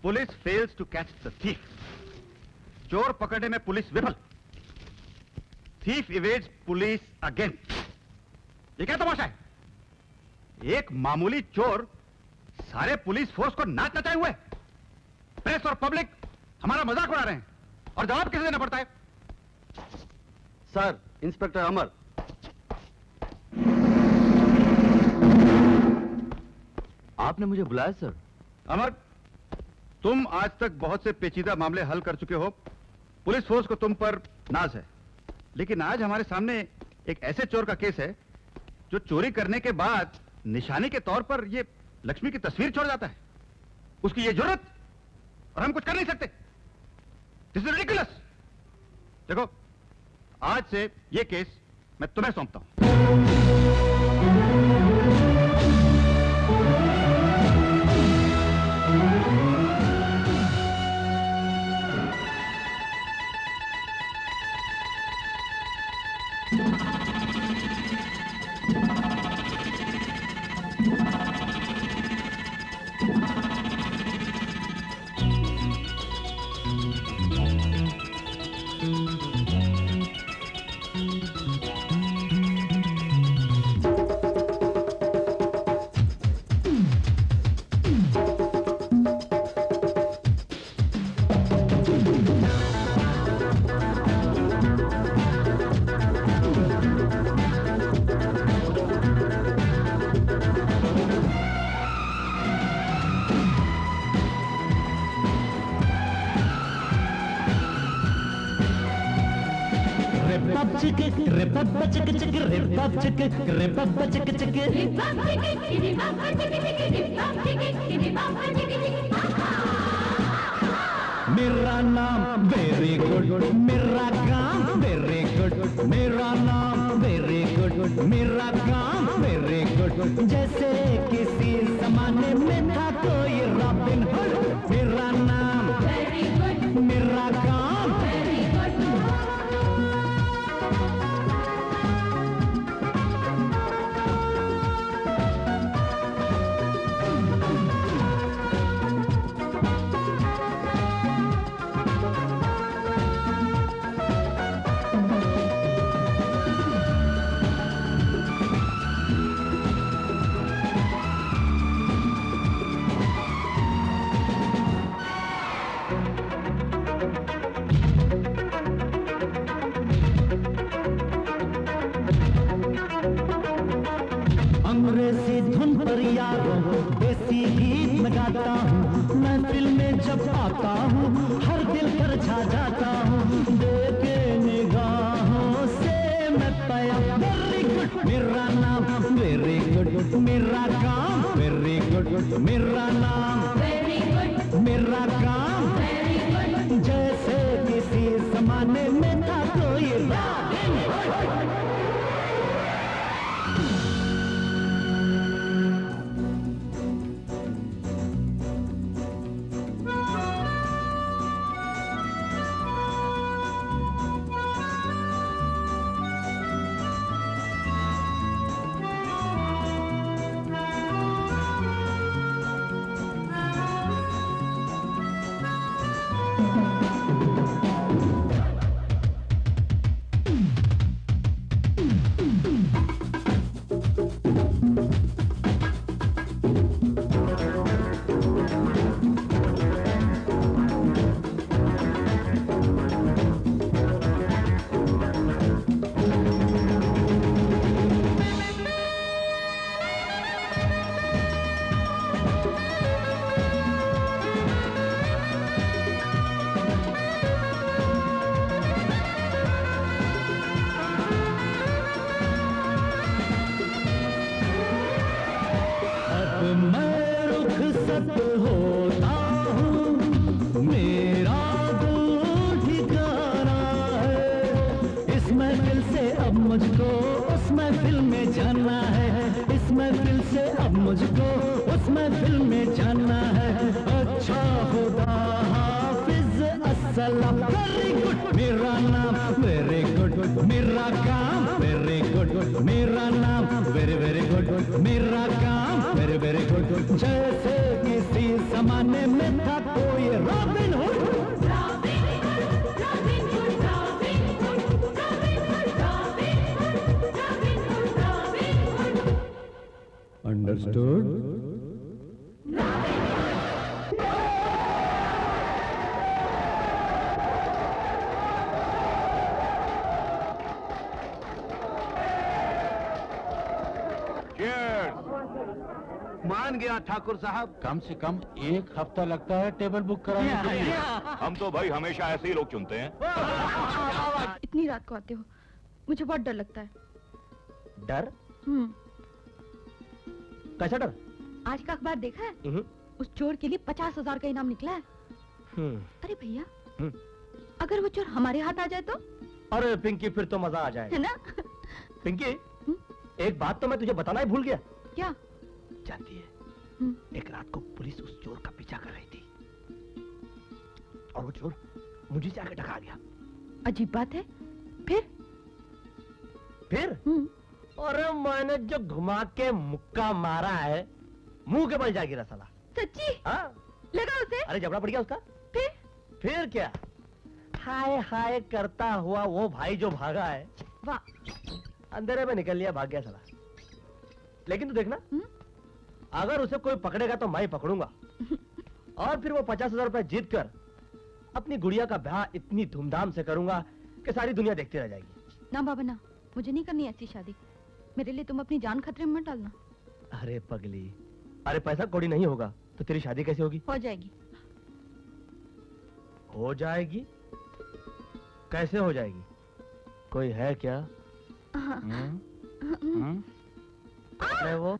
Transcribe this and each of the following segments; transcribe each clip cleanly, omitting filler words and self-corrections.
Police fails to catch the thief. चोर पकड़ने में पुलिस विफल. Thief evades police again. ये क्या तमाशा है? एक मामूली चोर सारे पुलिस फोर्स को नाच नचाए हुए. प्रेस और पब्लिक हमारा मजाक उड़ा रहे हैं और जवाब किसे देना पड़ता है? सर, इंस्पेक्टर अमर. आपने मुझे बुलाया सर? अमर, तुम आज तक बहुत से पेचीदा मामले हल कर चुके हो. पुलिस फोर्स को तुम पर नाज है. लेकिन आज हमारे सामने एक ऐसे चोर का केस है जो चोरी करने के बाद निशानी के तौर पर ये लक्ष्मी की तस्वीर छोड़ जाता है. उसकी ये जरूरत और हम कुछ कर नहीं सकते. This is ridiculous. देखो, आज से ये केस मैं तुम्हें सौंपता हूं. मेरा नाम वेरी गुड, मेरा काम वेरी गुड. मेरा नाम वेरी गुड, मेरा काम वेरी गुड. जैसे किसी जमाने में था कोई रॉबिन हुड. मेरा नाम वेरी गुड, मेरा काम वेरी गुड. अंग्रेजी धुन पर यारों देसी गीत में गाता हूँ. महफिल में जब आता हूँ हर दिल पर छा जाता हूँ. देखे निगाहों से मैं पाया वेरी गुड. मेरा नाम वेरी गुड, मेरा काम वेरी गुड. मेरा नाम वेरी गुड, मेरा काम वेरी गुड. जैसे किसी जमाने में था कोई रॉबिन हुड. मुझको उस महफिल में जाना है। अच्छा खुदा हाफिज अस्सलाम। वेरी गुड मेरा नाम, वेरी गुड मेरा काम, वेरी गुड मेरा नाम, वेरी वेरी गुड मेरा काम, वेरी वेरी गुड। जैसे किसी जमाने में था कोई रॉबिन हुड। अंडरस्टूड? मान गया ठाकुर साहब। कम से कम 1 हफ्ता लगता है टेबल बुक कराने के लिए। हम तो भाई हमेशा ऐसे ही लोग चुनते हैं। इतनी रात को आते हो, मुझे बहुत डर लगता है। डर? कैसा डर? आज का अखबार देखा है? उस चोर के लिए 50,000 का इनाम निकला है। अरे भैया, अगर वो चोर हमारे हाथ आ जाए तो? अरे पिंकी, फिर तो मजा आ जाए, है ना? पिंकी, एक बात तो मैं तुझे बताना ही भूल गया। क्या? जानती है, एक रात को पुलिस उस चोर का पीछा कर रही थी और वो चोर मुझे से आके टकरा गया। अजीब बात है। फिर? अरे मैंने जो घुमा के मुक्का मारा है, मुंह के बल जा गिरा साला। सच्ची? हाँ। लगा उसे? अरे जबड़ा पड़ गया उसका। फिर क्या, हाय हाय करता हुआ वो भाई जो भागा है, वाह, अंधेरे में निकल लिया, भाग गया साला। लेकिन तू देखना, अगर उसे कोई पकड़ेगा तो मैं ही पकड़ूंगा और फिर वो 50,000 रुपए जीत कर अपनी गुड़िया का ब्याह इतनी धूमधाम से करूंगा कि सारी दुनिया देखती रह जाएगी। ना बाबा ना, मुझे नहीं करनी ऐसी शादी। मेरे लिए तुम अपनी जान खतरे में मत डालना। अरे पगली, अरे पैसा कौड़ी नहीं होगा तो तेरी शादी कैसे होगी? हो जाएगी। हो जाएगी? कैसे हो जाएगी? कोई है क्या? अरे वो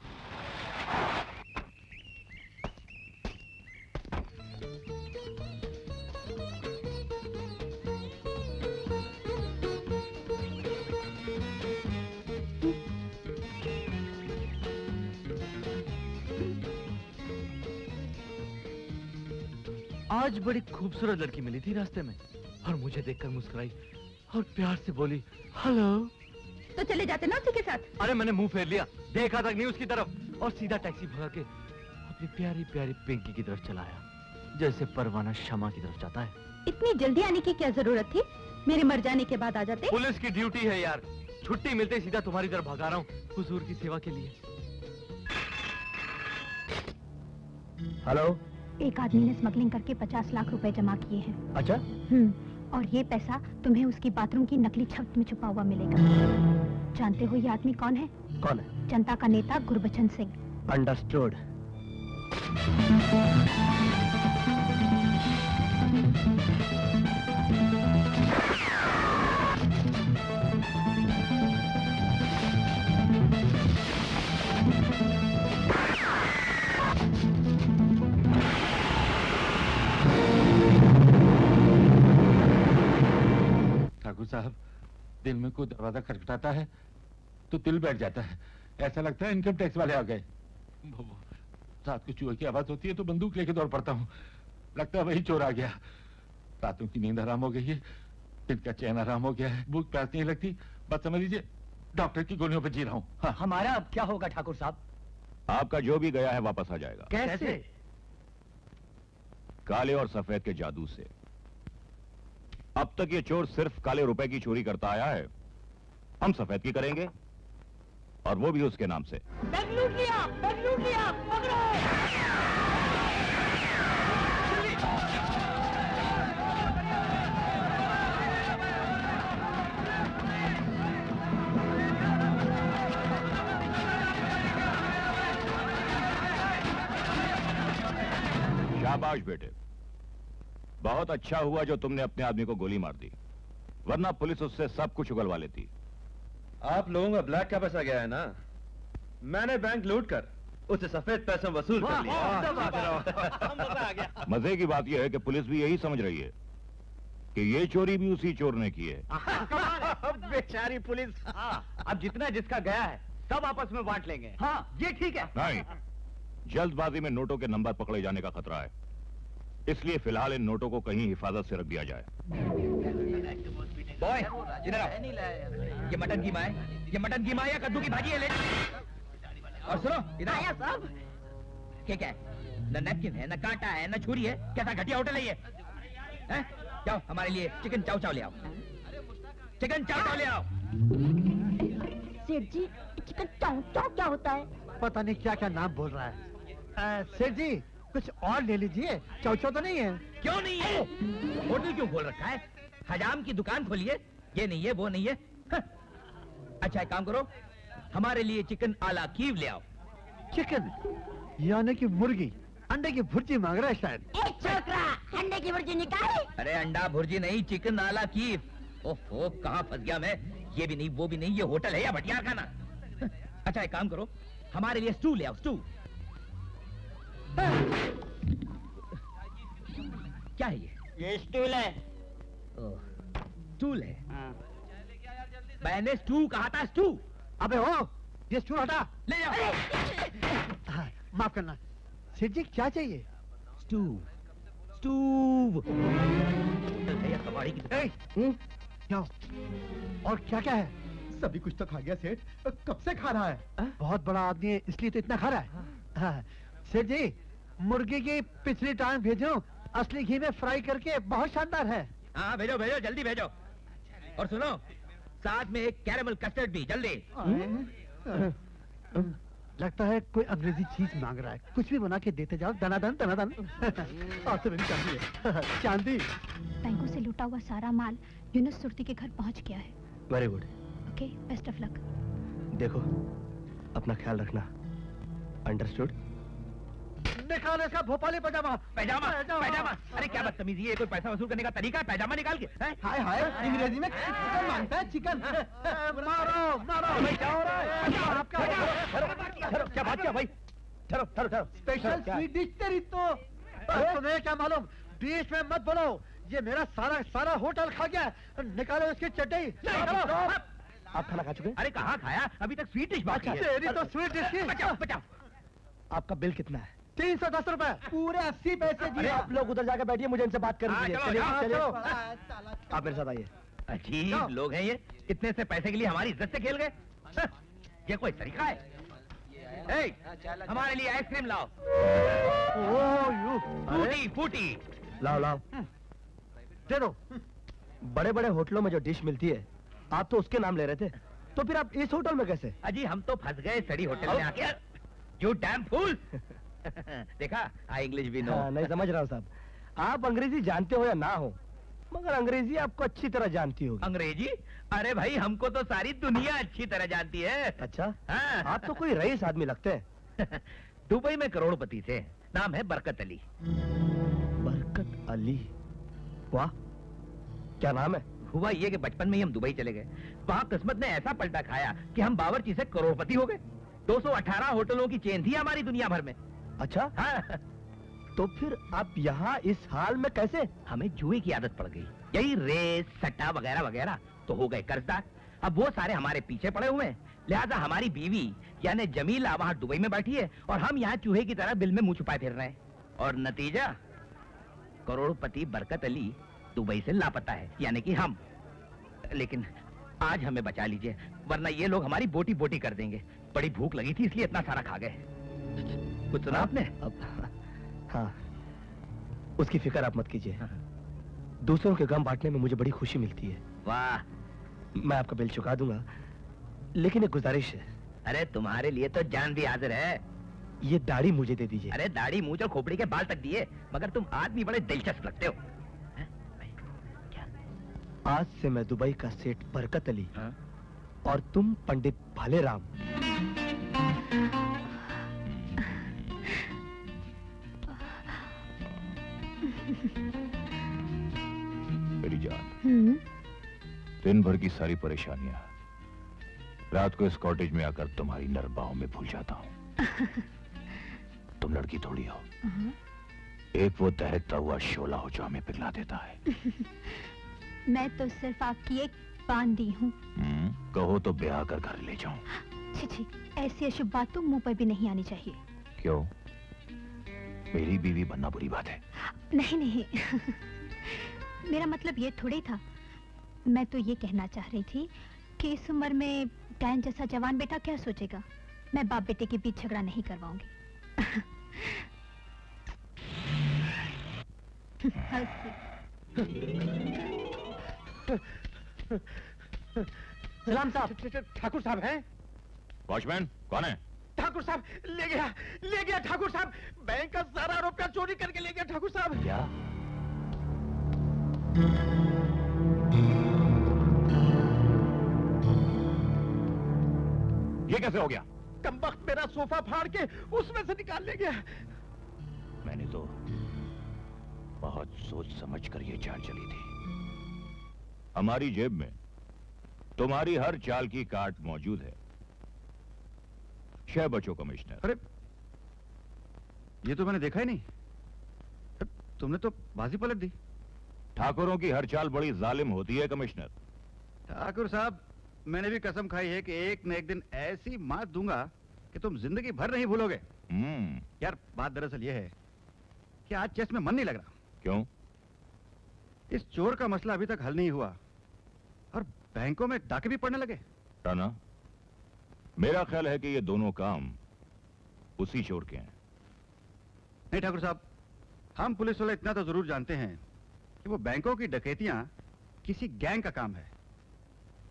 आज बड़ी खूबसूरत लड़की मिली थी रास्ते में और मुझे देखकर मुस्कुराई और प्यार से बोली हेलो। तो चले जाते ना उसी के साथ। अरे मैंने मुंह फेर लिया, देखा तक नहीं उसकी तरफ और सीधा टैक्सी भगा के अपनी प्यारी प्यारी पिंकी की तरफ चलाया, जैसे परवाना शमा की तरफ जाता है। इतनी जल्दी आने की क्या जरूरत थी? मेरे मर जाने के बाद आ जाते। पुलिस की ड्यूटी है यार, छुट्टी मिलते सीधा तुम्हारी तरफ भगा रहा हूँ हुजूर की सेवा के लिए। हेलो। एक आदमी ने स्मगलिंग करके 50 लाख रुपए जमा किए हैं। अच्छा? और ये पैसा तुम्हें उसकी बाथरूम की नकली छत में छुपा हुआ मिलेगा। जानते हो ये आदमी कौन है? कौन है? जनता का नेता गुरबचन सिंह। अंडरस्टूड। ठाकुर साहब, दिल में कोई दरवाजा खटखटाता है तो दिल बैठ जाता है, ऐसा लगता है इनकम टैक्स वाले आ गए। रात को चूहे की आवाज होती है तो बंदूक लेके दौड़ पड़ता हूँ, लगता है वही चोर आ गया। रातों की नींद हराम हो गई है, दिन का चैन हराम हो गया है, भूख प्यास नहीं लगती, बस समझ लीजिए डॉक्टर की गोलियों पे जी रहा हूँ। हाँ। हमारा अब क्या होगा ठाकुर साहब? आपका जो भी गया है वापस आ जाएगा। कैसे? काले और सफेद के जादू से। अब तक ये चोर सिर्फ काले रुपए की चोरी करता आया है, हम सफेद की करेंगे और वो भी उसके नाम से। बैग लूट लिया, पकड़ो। शाबाश बेटे, बहुत अच्छा हुआ जो तुमने अपने आदमी को गोली मार दी, वरना पुलिस उससे सब कुछ उगलवा लेती। आप लोगों का ब्लैक का पैसा गया है ना, मैंने बैंक लूट कर उसे सफेद पैसा वसूल कर लिया। मजे की बात यह है कि पुलिस भी यही समझ रही है कि ये चोरी भी उसी चोर ने की है। बेचारी पुलिस। अब जितना जिसका गया है सब आपस में बांट लेंगे। हाँ, ये ठीक है। नहीं, जल्दबाजी में नोटों के नंबर पकड़े जाने का खतरा है, इसलिए फिलहाल इन नोटों को कहीं हिफाजत से रख दिया जाए। बॉय, इधर आओ। ये मटन कीमा है, ये मटन कीमा या कद्दू की भाजी है, ले। और सुनो, इधर आया साहब। क्या क्या है? न नैपकिन है, न कांटा है, न छुरी है, कैसा घटिया होटल है ये? हैं? जाओ हमारे लिए चिकन चाव चाव ले आओ, चिकन चाव चाव ले आओ। सेठ जी, चिकन चाव चाव क्या होता है? पता नहीं क्या क्या नाम बोल रहा है। सेठ जी कुछ और ले लीजिए, चाव चाव तो नहीं है। क्यों नहीं है? होटल क्यों खोल रखा है? हजाम की दुकान खोलिए, ये नहीं है वो नहीं है। हाँ। अच्छा एक काम करो, हमारे लिए चिकन आला कीव ले आओ। चिकन यानी कि मुर्गी, अंडे की भुर्जी मांग रहा है शायद। एक छोकरा अंडे की भुर्जी निकाल। अरे अंडा भुर्जी नहीं, चिकन आला कीव। ओहो कहाँ फंस गया मैं, ये भी नहीं वो भी नहीं, ये होटल है या भटियार खाना? अच्छा एक काम करो, हमारे लिए स्टू ले आओ, स्टू। क्या है ये स्टूल है। स्टूल है? मैंने स्टू कहा था, स्टू। अबे हो, ये स्टूल हटा। ले जाओ। हाँ, माफ करना सेठ जी, क्या चाहिए? Stew, stew. भैया कबाड़ी की दुकान। क्या और क्या क्या है? सभी कुछ तो खा गया सेठ, कब से खा रहा है? बहुत बड़ा आदमी है इसलिए तो इतना खा रहा है। हाँ, सेठ जी मुर्गी की पिछली टांग भेजो, असली घी में फ्राई करके, बहुत शानदार है। हाँ भेजो भेजो, जल्दी भेजो। और सुनो, साथ में एक कैरेमल कस्टर्ड भी, जल्दी। लगता है कोई अंग्रेजी चीज मांग रहा है, कुछ भी बना के देते जाओ, दनादन दनादन। आपसे मेरी चांदी है। चांदी। बैंकों से लूटा हुआ सारा माल यूनुस सुरती के घर पहुंच गया है। Very good. Okay, best of luck. देखो अपना ख्याल रखना, अंडरस्टूड? निकाल इसका भोपाली पजामा। पैजामा, पैजामा। अरे क्या बदतमीजी है, कोई पैसा वसूल करने का तरीका है? पैजामा निकाल के। हैं? हाय हाय, अंग्रेजी में चिकन मांगता है, चिकन। मारो मारो। भाई क्या हो रहा है? आपका ठहरो, क्या बात क्या भाई? ठहरो ठहरो ठहरो। स्पेशल स्वीट डिश तेरी तो। तुम्हें क्या मालूम, बीच में मत बोलो, ये मेरा सारा होटल खा गया। निकालो इसकी चटई। आप खाना खा चुके? अरे कहाँ खाया, अभी तक स्वीट डिश बाकी है। तेरी तो स्वीट डिश की। बचाओ बचाओ। आपका बिल कितना है? 310 रुपए। पूरे 80 पैसे दिए। आप लोग उधर जाकर बैठिए, मुझे इनसे बात करनी है। चलो, चलिए जाओ, चलिए। चलो। आप मेरे साथ आइए। अजीब लोग हैं ये, इतने से पैसे के लिए हमारी इज्जत से खेल गए। हाँ, ये कोई तरीका है? ए, हमारे लिए आइसक्रीम लाओ। फूटी फूटी। लाओ लाओ, दे दो। बड़े बड़े होटलों में जो डिश मिलती है, आप तो उसके नाम ले रहे थे, तो फिर आप इस होटल में कैसे? अजी हम तो फंस गए सड़ी होटल में आके। यू डैम फूल। देखा, आई इंग्लिश भी नो। हाँ, नहीं समझ रहा हूँ साहब, आप अंग्रेजी जानते हो या ना हो, मगर अंग्रेजी आपको अच्छी तरह जानती होगी। अंग्रेजी? अरे भाई हमको तो सारी दुनिया अच्छी तरह जानती है। अच्छा, हाँ। आप तो कोई रईस आदमी लगते हैं। दुबई में करोड़पति थे, नाम है बरकत अली। बरकत अली, वाह क्या नाम है। हुआ ये कि बचपन में ही हम दुबई चले गए, वहाँ किस्मत ने ऐसा पलटा खाया कि हम बावर्ची से करोड़पति हो गए। 218 होटलों की चेन थी हमारी दुनिया भर में। अच्छा, हाँ। तो फिर आप यहाँ इस हाल में कैसे? हमें जुए की आदत पड़ गई, यही रेस सट्टा वगैरह वगैरह, तो हो गए कर्जदार। अब वो सारे हमारे पीछे पड़े हुए हैं, लिहाजा हमारी बीवी यानी जमीला वहाँ दुबई में बैठी है और हम यहाँ चूहे की तरह बिल में मुंह छुपाए फिर रहे हैं। और नतीजा, करोड़पति बरकत अली दुबई से लापता है, यानी कि हम। लेकिन आज हमें बचा लीजिए, वरना ये लोग हमारी बोटी बोटी कर देंगे। बड़ी भूख लगी थी इसलिए इतना सारा खा गए। कुछ सुना आपने? अब हाँ, उसकी फिक्र आप मत कीजिए। दूसरों के गम बांटने में मुझे बड़ी खुशी मिलती है। वाह। मैं आपका बिल चुका दूंगा, लेकिन एक गुजारिश है। अरे तुम्हारे लिए तो जान भी हाजिर है। ये दाढ़ी मुझे दे दीजिए। अरे दाढ़ी, मूंछ और खोपड़ी के बाल तक दिए, मगर तुम आदमी बड़े दिलचस्प लगते हो। क्या? आज से मैं दुबई का सेठ बरकत अली, हाँ? और तुम पंडित भालेराम। मेरी जान, दिन भर की सारी परेशानियां रात को इस कॉटेज में आकर तुम्हारी नरबाहों में भूल जाता हूँ। तुम लड़की थोड़ी हो, एक वो दहकता हुआ शोला हो जो हमें पिघला देता है। मैं तो सिर्फ आपकी एक बांदी हूँ। कहो तो ब्याह कर घर ले जाऊं। छी, ऐसी अशुभ बात तो मुंह पर भी नहीं आनी चाहिए। क्यों? मेरी बीवी बनना बुरी बात है? नहीं नहीं, मेरा मतलब ये थोड़ी था। मैं तो ये कहना चाह रही थी कि इस उम्र में डैन जैसा जवान बेटा क्या सोचेगा। मैं बाप बेटे के बीच झगड़ा नहीं करवाऊंगी। सलाम साहब। ठाकुर साहब हैं? वॉचमैन कौन है? ठाकुर साहब ले गया ठाकुर साहब, बैंक का सारा रुपया चोरी करके ले गया ठाकुर साहब। क्या? ये कैसे हो गया? कमबख्त मेरा सोफा फाड़ के उसमें से निकाल ले गया। मैंने तो बहुत सोच समझ कर ये चाल चली थी। हमारी जेब में तुम्हारी हर चाल की काट मौजूद है। शह बचो कमिश्नर। अरे ये तो मैंने देखा ही नहीं। तुमने तो बाजी पलट दी। ठाकुरों की हर चाल बड़ी जालिम होती है कमिश्नर। ठाकुर साहब, मैंने भी कसम खाई है कि एक न एक दिन ऐसी मात दूंगा कि तुम जिंदगी भर नहीं भूलोगे। यार बात दरअसल ये है कि आज चेस में मन नहीं लग रहा। क्यों? इस चोर का मसला अभी तक हल नहीं हुआ और बैंकों में डाके भी पड़ने लगे। राना, मेरा ख्याल है कि ये दोनों काम उसी चोर के हैं। नहीं ठाकुर साहब, हम पुलिस वाले इतना तो जरूर जानते हैं कि वो बैंकों की डकैतियां किसी गैंग का काम है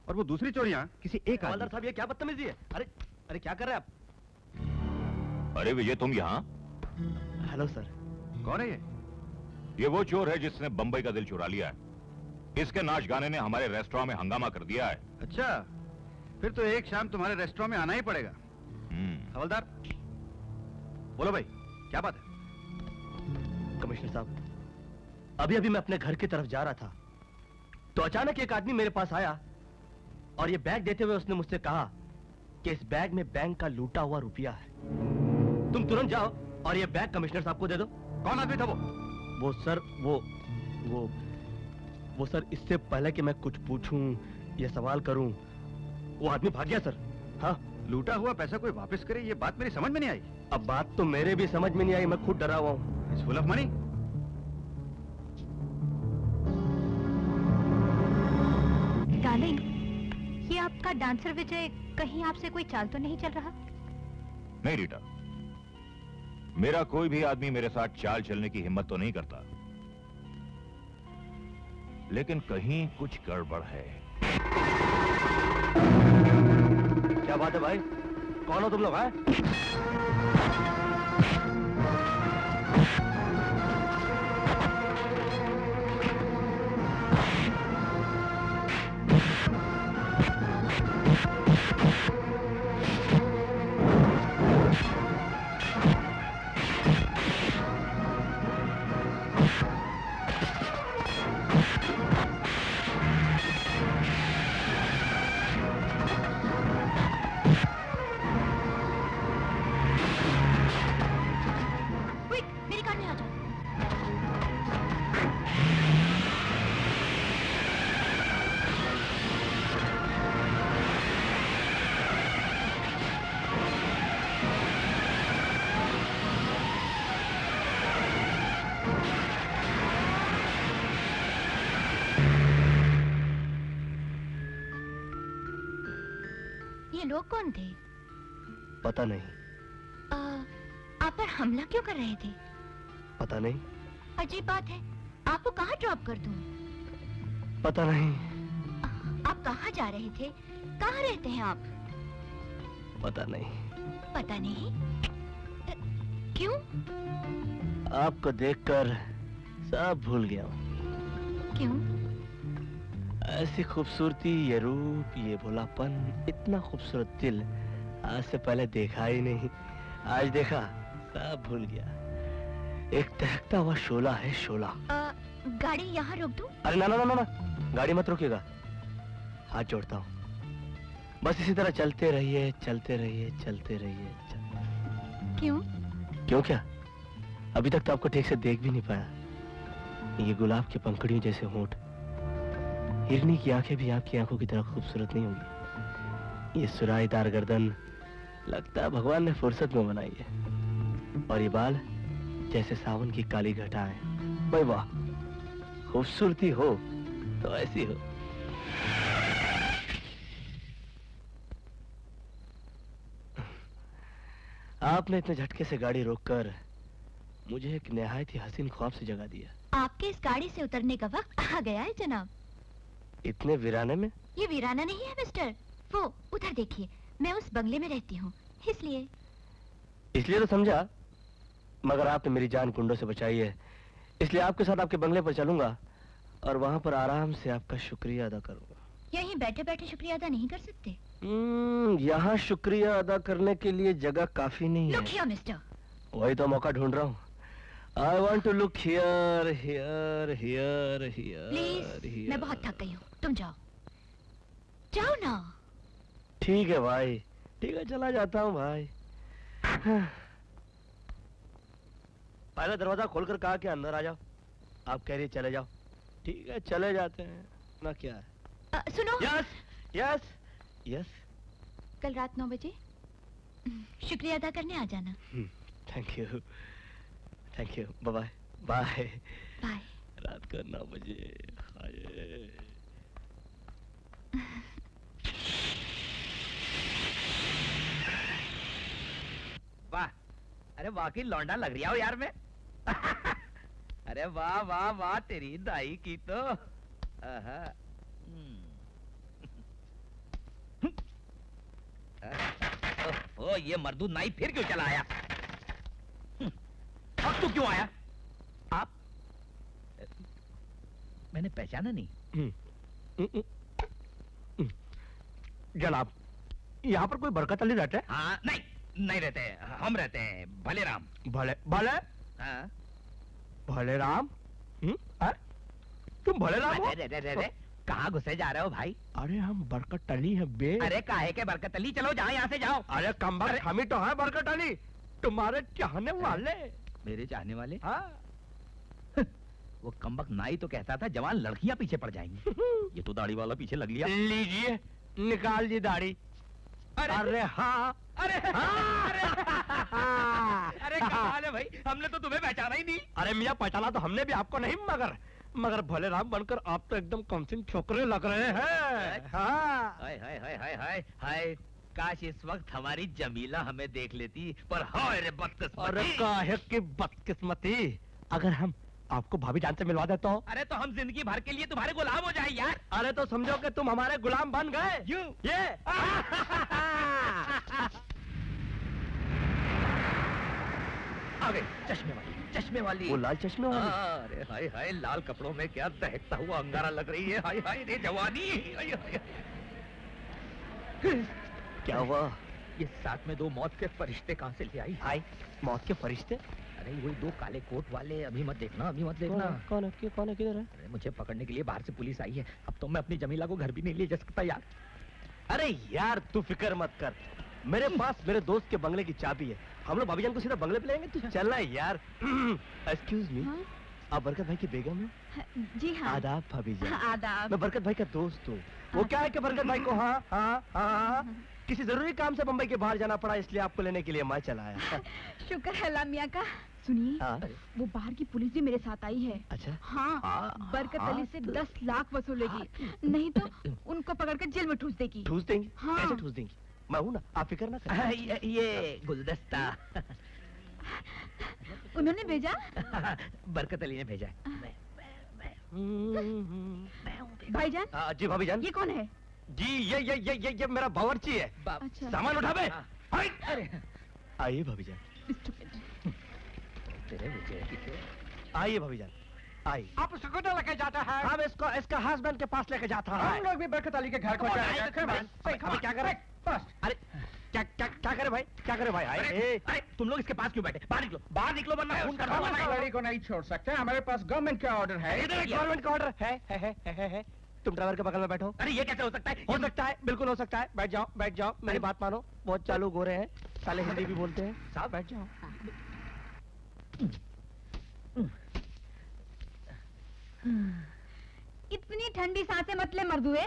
और वो दूसरी चोरियां किसी एक आदमी। साहब ये क्या बदतमीजी है? अरे अरे क्या कर रहे हैं आप? अरे विजय, तुम यहाँ? Hello sir. कौन है ये वो चोर है जिसने बंबई का दिल चुरा लिया है। इसके नाच गाने ने हमारे रेस्टोरेंट में हंगामा कर दिया है। अच्छा, फिर तो एक शाम तुम्हारे रेस्टोरेंट में आना ही पड़ेगा। हवलदार, बोलो भाई, क्या बात है? कमिश्नर साहब, अभी अभी मैं अपने घर की तरफ जा रहा था तो अचानक एक आदमी मेरे पास आया और ये बैग देते हुए उसने मुझसे कहा कि इस बैग में बैंक का लूटा हुआ रुपया है, तुम तुरंत जाओ और ये बैग कमिश्नर साहब को दे दो। कौन आदमी था वो? वो सर वो सर, इससे पहले कि मैं कुछ पूछूं या सवाल करूं, वो आदमी भाग गया सर। हाँ, लूटा हुआ पैसा कोई वापस करे, ये बात मेरी समझ में नहीं आई। अब बात तो मेरे भी समझ में नहीं आई, मैं खुद डरा हुआ हूँ। It's full of money. Darling, ये आपका डांसर विजय कहीं आपसे कोई चाल तो नहीं चल रहा? नहीं रीटा, मेरा कोई भी आदमी मेरे साथ चाल चलने की हिम्मत तो नहीं करता, लेकिन कहीं कुछ गड़बड़ है। क्या बात है भाई? कौन हो तुम लोग? क्विक, मेरी कार में आ जाओ। ये लोग कौन थे? पता नहीं। आप पर हमला क्यों कर रहे थे? पता नहीं। अजीब बात है, आपको कहाँ ड्रॉप कर दूं? पता नहीं। आप कहाँ जा रहे थे? कहाँ रहते हैं आप? पता नहीं। पता नहीं? क्यों? आपको देखकर सब भूल गया हूँ। क्यों? ऐसी खूबसूरती, ये रूप, ये भोलापन, इतना खूबसूरत दिल आज से पहले देखा ही नहीं। आज देखा, सब भूल गया। एक दहकता हुआ शोला है, शोला। गाड़ी यहाँ रोक दूं? अरे ना ना ना ना, गाड़ी मत रोकिएगा, हाथ जोड़ता हूँ। बस इसी तरह चलते रहिए, चलते रहिए, चलते रहिए। क्यों? क्यों क्या? अभी तक तो आपको ठीक से देख भी नहीं पाया। ये गुलाब के पंखुड़ियों जैसे होंठ, हिरनी की आंखें भी आपकी आंखों की तरह खूबसूरत नहीं होंगी। ये सुराहीदार गर्दन लगता है भगवान ने फुर्सत में बनाई है। और ये बाल जैसे सावन की काली घटाएं। भाई वाह, खूबसूरती हो तो ऐसी हो। आपने इतने झटके से गाड़ी रोककर मुझे एक निहायत ही हसीन ख्वाब से जगा दिया। आपके इस गाड़ी से उतरने का वक्त आ गया है जनाब। इतने वीराने में? ये वीराना नहीं है मिस्टर, वो उधर देखिए, मैं उस बंगले में रहती हूँ, इसलिए। इसलिए तो समझा, मगर आपने मेरी जान कुंडों से बचाई है, इसलिए आपके साथ आपके बंगले पर चलूंगा और वहां पर आराम से आपका शुक्रिया अदा करूंगा। यहीं बैठे बैठे शुक्रिया अदा नहीं कर सकते? यहाँ शुक्रिया अदा करने के लिए जगह काफी नहीं लुक है। Here mister. वही तो मौका ढूंढ रहा हूँ। I want to look here, here, here, here, please, here. मैं बहुत थक गई हूँ, तुम जाओ, जाओ ना। ठीक है भाई, ठीक है, चला जाता हूँ भाई। पहले दरवाजा खोलकर कहा कि अंदर आ जाओ, आप कह रही चले जाओ। ठीक है, चले जाते हैं ना, क्या है। सुनो। Yes yes yes. कल रात 9 बजे शुक्रिया अदा करने आ जाना। Thank you, thank you, bye bye. Bye. रात को 9 बजे। हाय। वाह, अरे वाकई लौंडा लग रहा हो यार मैं। अरे वाह वाह वाह, तेरी दाई की तो। आहा। ओ ये मर्दू नाई फिर क्यों चला आया? अब तू क्यों आया? आप? मैंने पहचाना नहीं। जनाब, यहाँ पर कोई बरकत अली रहते हैं? हाँ, नहीं नहीं रहते, हम रहते हैं भले राम। भले भले हाँ? भले राम? अरे, तुम भले राम हो? अरे, अरे, अरे, कहाँ घुसे जा रहे हो भाई? अरे हम बरकत अली हैं बे। अरे काहे के बरकत अली, चलो जाओ यहाँ से जाओ। अरे कमबख्त, हम ही तो हैं बरकत अली, तुम्हारे चाहने वाले। मेरे चाहने वाले? हाँ। वो कमबख्त नाई तो कहता था जवान लड़कियां पीछे पड़ जाएंगी। ये तो दाढ़ी वाला पीछे लग लिया। लीजिए, निकाल दी दाढ़ी। अरे हाँ, अरे हाँ, अरे कमाल है भाई, हमने तो तुम्हें पहचाना ही नहीं। अरे मियाँ, पहचाना तो हमने भी आपको नहीं, मगर भले राम बनकर आप तो एकदम कमसिन छोकरे लग रहे हैं। हाँ। हाय हाय हाय हाय हाय हाय, काश इस वक्त हमारी जमीला हमें देख लेती, पर हाय रे अरे बदकिस्मती। काहे की बदकिस्मती, अगर हम आपको भाभी जान से मिलवा देता हो। अरे तो हम जिंदगी भर के लिए तुम्हारे गुलाम हो जाए यार। अरे तो समझो कि तुम हमारे गुलाम बन गए। ये आ गई चश्मे वाली। वो लाल चश्मे वाली। अरे हाय हाय, लाल कपड़ों में क्या दहकता हुआ अंगारा लग रही है। हाय हाय रे जवानी। हाय हाय। क्या हुआ? ये साथ में 2 मौत के फरिश्ते कहाँ से ले आई? आई मौत के फरिश्ते? अरे वही 2 काले कोट वाले। अभी मत देखना, अभी मत देखना। कौन है किधर है? अरे मुझे पकड़ने के लिए बाहर से पुलिस आई है। अब तो मैं अपनी जमीला को घर भी नहीं ले जा सकता यार। अरे यार तू फिक्र मत कर, मेरे पास मेरे दोस्त के बंगले की चाबी है। हम लोग भाभी जान को सीधा बंगले पे लेंगे। तू चलना है यार। एक्सक्यूज मी, हाँ? आप बरकत भाई की बेगम हैं? जी हाँ। आदाब भाभी जान। आदाब। मैं बरकत भाई का दोस्त हूँ। वो क्या है कि बरकत भाई को हाँ किसी जरूरी काम से बम्बई के बाहर जाना पड़ा, इसलिए आपको लेने के लिए मैं चला आया। शुक्र है अल्लाह मियाँ का। सुनिए, हाँ। वो बाहर की पुलिस भी मेरे साथ आई है। अच्छा। हाँ, बरकत अली से 10 लाख वसूलेगी, नहीं तो उनको पकड़कर जेल में ठूस देगी। ठूस देंगी? हाँ। कैसे ठूस देंगी? मैं हूँ ना, आप फिक्र ना करें। ये गुलदस्ता उन्होंने भेजा? बरकत अली ने भेजा है। भाईजान, जी भाभी जान। ये कौन है? जी ये मेरा बावर्ची है। अच्छा। सामान उठा बे। अरे आइए भाभी जान, तेरे विजय की तो। आइए भाभी जान, आइए। आप उसको क्यों लेके जाता है? हम इसको इसका हस्बैंड के पास लेके जाता है। हम लोग भी बरकत अली के घर को जाएंगे। अभी क्या करें? अरे क्या करे भाई, क्या करे भाई? अरे तुम लोग इसके पास क्यों बैठे? बाहर निकलो वरना खून कर हम दूंगा। इस लड़की को नहीं छोड़ सकते, हमारे पास गवर्नमेंट का ऑर्डर है। गवर्नमेंट का ऑर्डर है। तुम ड्राइवर के बगल में बैठो। अरे ये कैसे हो सकता है? हो सकता है, बिल्कुल हो सकता है। बैठ जाओ, मेरी बात मानो। बहुत चालू गोरे हैं, साले हिंदी भी बोलते हैं। साहब बैठ जाओ। इतनी ठंडी सांसें मत ले मर्दुए।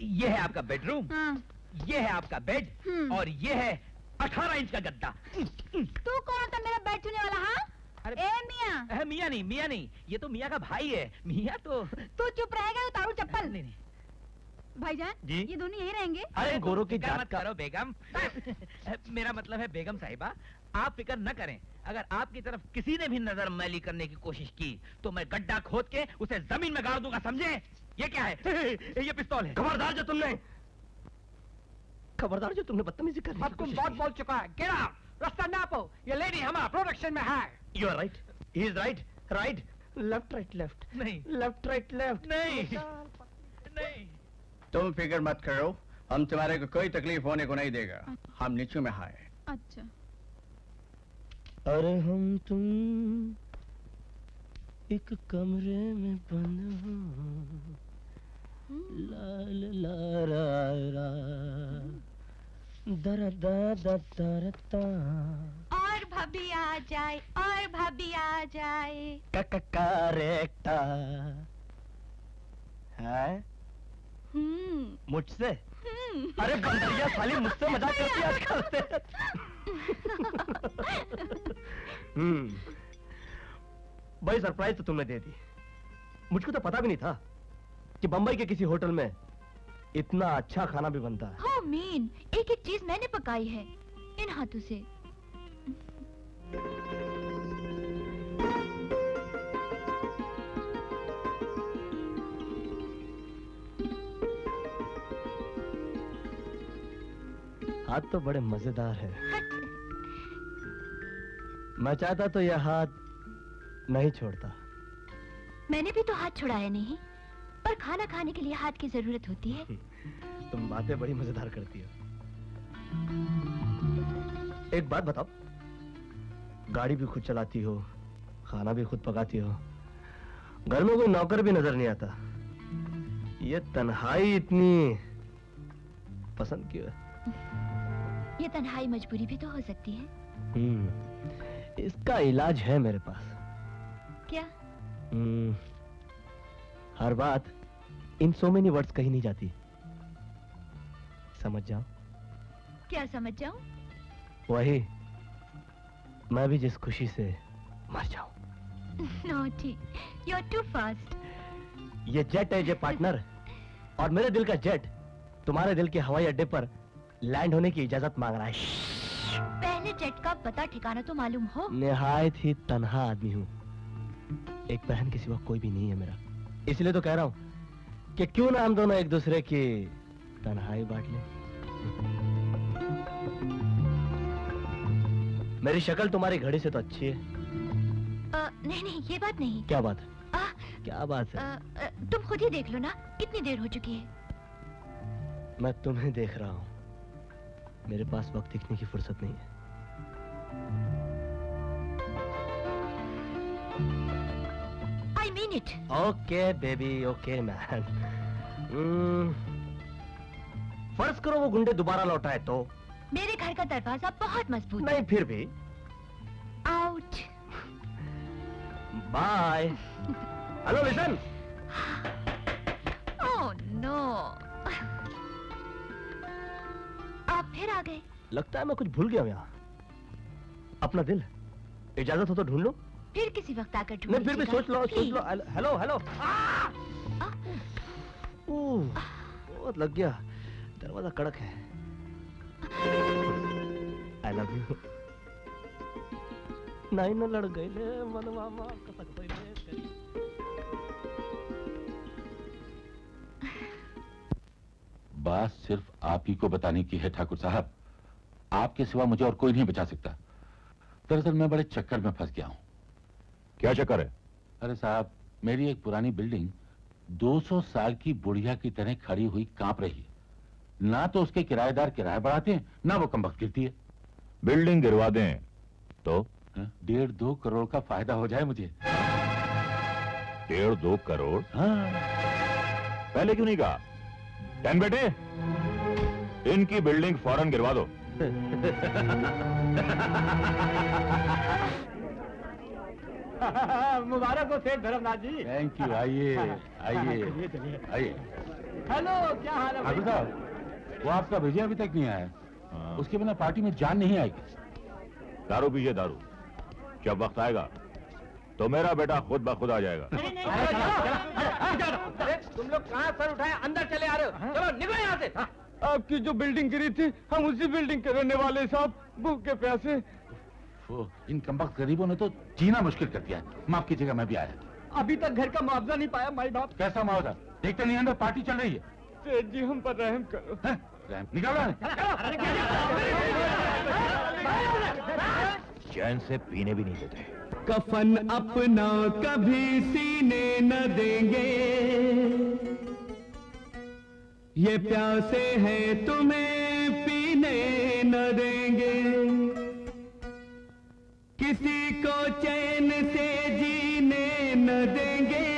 ये है आपका बेडरूम, हाँ। ये है आपका बेड, और ये है 18 इंच का गद्दा। तू कौन था मेरा बेड छूने वाला? हाँ, अरे ए मियाँ, मियाँ नहीं, ये तो मियाँ का भाई है। मियाँ तो तू चुप रहेगा, उतारू चप्पल। नहीं। भाईजान जी? ये दोनों यहीं रहेंगे? अरे गोरों की फिक्र जात मत का। करो बेगम। मेरा मतलब है बेगम साहिबा, आप फिक्र न करें। अगर आपकी तरफ किसी ने भी नजर मैली करने की कोशिश की तो मैं गड्ढा खोद के उसे जमीन में गाड़ दूंगा, समझे? ये क्या है? ये पिस्तौल है। खबरदार जो तुमने बदतमीजी करने की अब तुम कोशिश बहुत की। बोल चुका है। गेट आउट, रास्ता नापो। ये लेडी हमारा प्रोडक्शन में है। You are right, he is right, right, left right left, नहीं लेफ्ट राइट लेफ्ट। नहीं नहीं। तुम फिक्र मत करो, हम तुम्हारे को कोई तकलीफ होने को नहीं देगा। हम नीचे में है। अच्छा, अरे हम तुम एक कमरे में बंद हो, ला ला ला रा रा, दरा दा दा दा ता, और भाभी आ जाए, और भाभी आ जाए। करेक्टा है मुझसे। अरे बंदरिया साली मुझसे मजाक करती है आजकल। भाई सरप्राइज तो तुमने दे दी। मुझको तो पता भी नहीं था कि बंबई के किसी होटल में इतना अच्छा खाना भी बनता है। हाउ मीन, एक एक चीज मैंने पकाई है इन हाथों से। हाथ तो बड़े मजेदार है। मैं चाहता तो यह हाथ नहीं छोड़ता। मैंने भी तो हाथ छुड़ाया नहीं, पर खाना खाने के लिए हाथ की जरूरत होती है। तुम बातें बड़ी मजेदार करती हो। एक बात बताओ, गाड़ी भी खुद चलाती हो, खाना भी खुद पकाती हो, घर में कोई नौकर भी नजर नहीं आता, ये तन्हाई इतनी पसंद क्यों है? ये तन्हाई मजबूरी भी तो हो सकती है। इसका इलाज है मेरे पास। क्या? हर बात इन सो मेनी वर्ड्स कही नहीं जाती, समझ जाओ। क्या समझ जाऊं? वही, मैं भी जिस खुशी से मर जाऊं। Naughty, you are too fast. ये जेट है, ये पार्टनर, और मेरे दिल का जेट तुम्हारे दिल के हवाई अड्डे पर लैंड होने की इजाजत मांग रहा है। पहले जेट का पता ठिकाना तो मालूम हो। निहायत ही तन्हा आदमी हूँ, एक बहन के सिवा कोई भी नहीं है मेरा। इसलिए तो कह रहा हूँ कि क्यों ना हम दोनों एक दूसरे की तन्हाई बांट लें। मेरी शक्ल तुम्हारी घड़ी से तो अच्छी है। नहीं नहीं, ये बात नहीं। क्या बात है? आ, क्या बात है? तुम खुद ही देख लो ना, कितनी देर हो चुकी है। मैं तुम्हें देख रहा हूँ, मेरे पास वक्त देखने की फुर्सत नहीं है। I mean it. Okay baby, okay man. फर्ज करो वो गुंडे दोबारा लौटाए तो? मेरे घर का दरवाजा बहुत मजबूत है। नहीं फिर भी। Out. Bye. Hello listen. Oh no, आप फिर आ गए। लगता है मैं कुछ भूल गया हूँ यहाँ। अपना दिल, इजाजत हो तो ढूंढ लो। फिर किसी वक्त आकर ढूंढ नहीं फिर भी लीजिएगा, सोच लो, सोच please। लो। Hello hello. बहुत लग गया, दरवाजा कड़क है। I love you. नहीं न लड़ गए ले मनवा कसक गए ले। बात सिर्फ आप ही को बताने की है ठाकुर साहब, आपके सिवा मुझे और कोई नहीं बचा सकता। दरअसल मैं बड़े चक्कर में फंस गया हूँ। क्या चक्कर है? अरे साहब, मेरी एक पुरानी बिल्डिंग 200 साल की बुढ़िया की तरह खड़ी हुई कांप रही है। ना तो उसके किराएदार किराया बढ़ाते हैं, ना वो कमबख्त गिरती है। बिल्डिंग गिरवा दें तो 1.5-2 करोड़ का फायदा हो जाए मुझे। 1.5-2 करोड़? हाँ। पहले क्यों नहीं कहा? 10 बेटे, इनकी बिल्डिंग फौरन गिरवा दो। मुबारक हो सेठ धर्मनाथ जी। Thank you. आइए आइए आइए। हेलो, क्या हाल है? ठाकुर साहब, वो आपका भेजिया अभी तक नहीं आया। हाँ। उसके बिना पार्टी में जान नहीं आएगी। दारू पीजिए दारू, जब वक्त आएगा तो मेरा बेटा खुद ब खुद आ जाएगा। अरे तुम लोग कहाँ सर उठाए अंदर चले आ रहे हो? चलो निकलो यहाँ से। आपकी जो बिल्डिंग गिरी थी, हम उसी बिल्डिंग के रहने वाले साहब, भूख के प्यासे। ओफो, इन कमबख्त गरीबों ने तो जीना मुश्किल कर दिया है। माफ कीजिएगा, मैं भी आया। अभी तक घर का मुआवजा नहीं पाया माई बाप। कैसा मुआवजा? देखते नहीं अंदर पार्टी चल रही है। सेठ जी हम पर रहम करो। हैं? निकालो। चैन से पीने भी नहीं देते। कफन अपना कभी सीने न देंगे, ये प्यासे हैं तुम्हें पीने न देंगे, किसी को चैन से जीने न देंगे,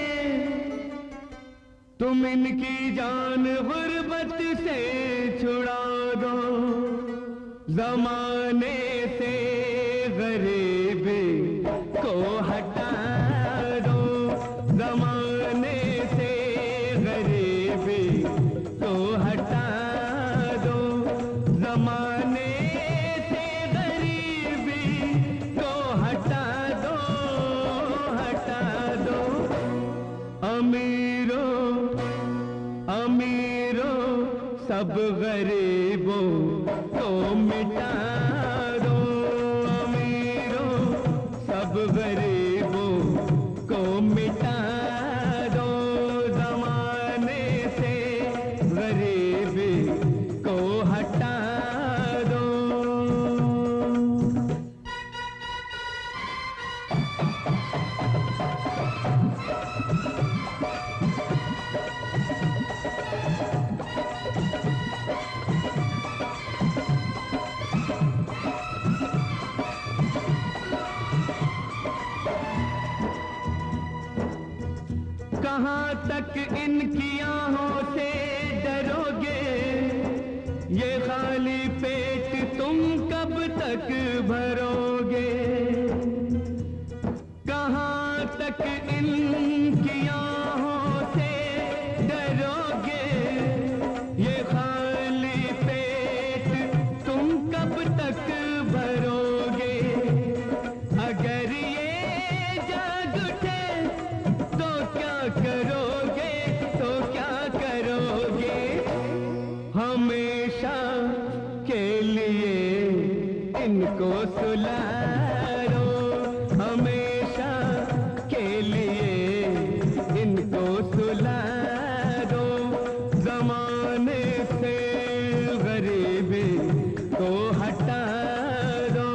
तुम इनकी जान गुर्बत से छुड़ा दो, जमाने से गरीबी को हटा दो, जमाने से गरीबी को हटा दो, जमाने से गरीबी को हटा दो, हटा दो। अमीरों अमीरों सब गरीबों को मिटा दो, अमीरों सब गरीबों को मिटा दो, जमाने से गरीबी को हटा दो। कहाँ तक इनकी आहों से डरोगे, ये खाली पेट तुम कब तक भरोगे, कहाँ तक इनकी आहों से डरोगे, ये खाली पेट तुम कब तक भरोगे, अगर ये जाग उठे तो क्या करोगे, तो क्या करोगे, हमेशा के लिए इनको सुला दो, हमेशा के लिए इनको सुला दो, जमाने से गरीबी को हटा दो।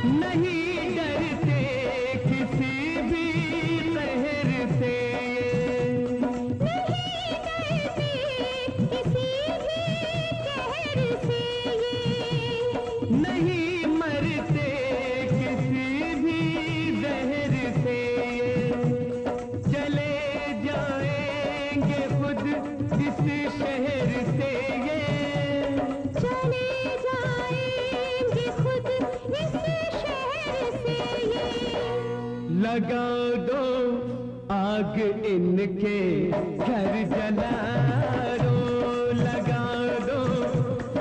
नहीं डरते किसी भी कहर से, नहीं डरते किसी भी कहर से, नहीं मरते किसी भी जहर से, चले जाएंगे खुद इस शहर से, चले जाएंगे खुद इस शहर से, लगा दो आग इनके घर जला दो, लगा दो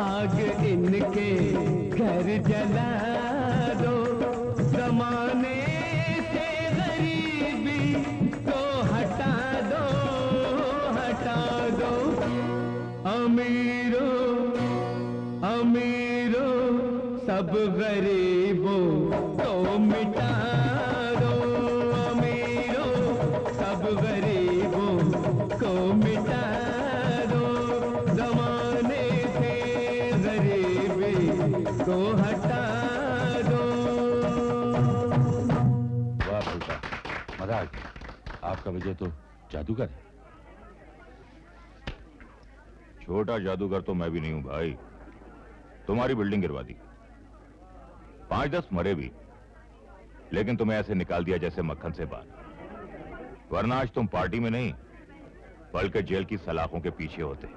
आग इनके घर जला दो, जमाने से गरीबी को हटा दो, हटा दो। अमीरों अमीरों सब गरीबों को मिटा दो, अमीरों सब गरीबों को मिटा दो, जमाने से गरीबी को हटा दो। वाह भैया, मजा आ गया। आपका विजय तो जादूगर है। छोटा जादूगर तो मैं भी नहीं हूं भाई। तुम्हारी बिल्डिंग गिरवा दी, 5-10 मरे भी, लेकिन तुम्हें ऐसे निकाल दिया जैसे मक्खन से बाल। वरना आज तुम पार्टी में नहीं बल्कि जेल की सलाखों के पीछे होते।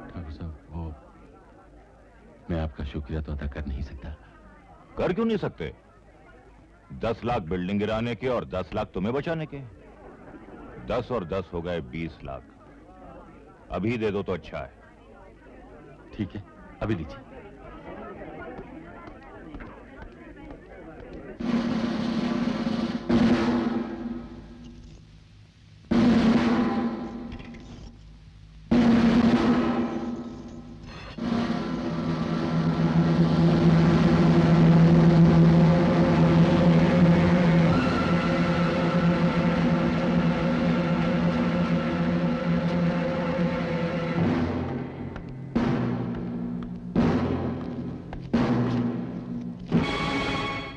ठाकुर साहब, वो मैं आपका शुक्रिया तो अदा कर नहीं सकता। कर क्यों नहीं सकते? 10 लाख बिल्डिंग गिराने के और 10 लाख तुम्हें बचाने के। 10 और 10 हो गए 20 लाख। अभी दे दो तो अच्छा है। ठीक है, अभी दीजिए।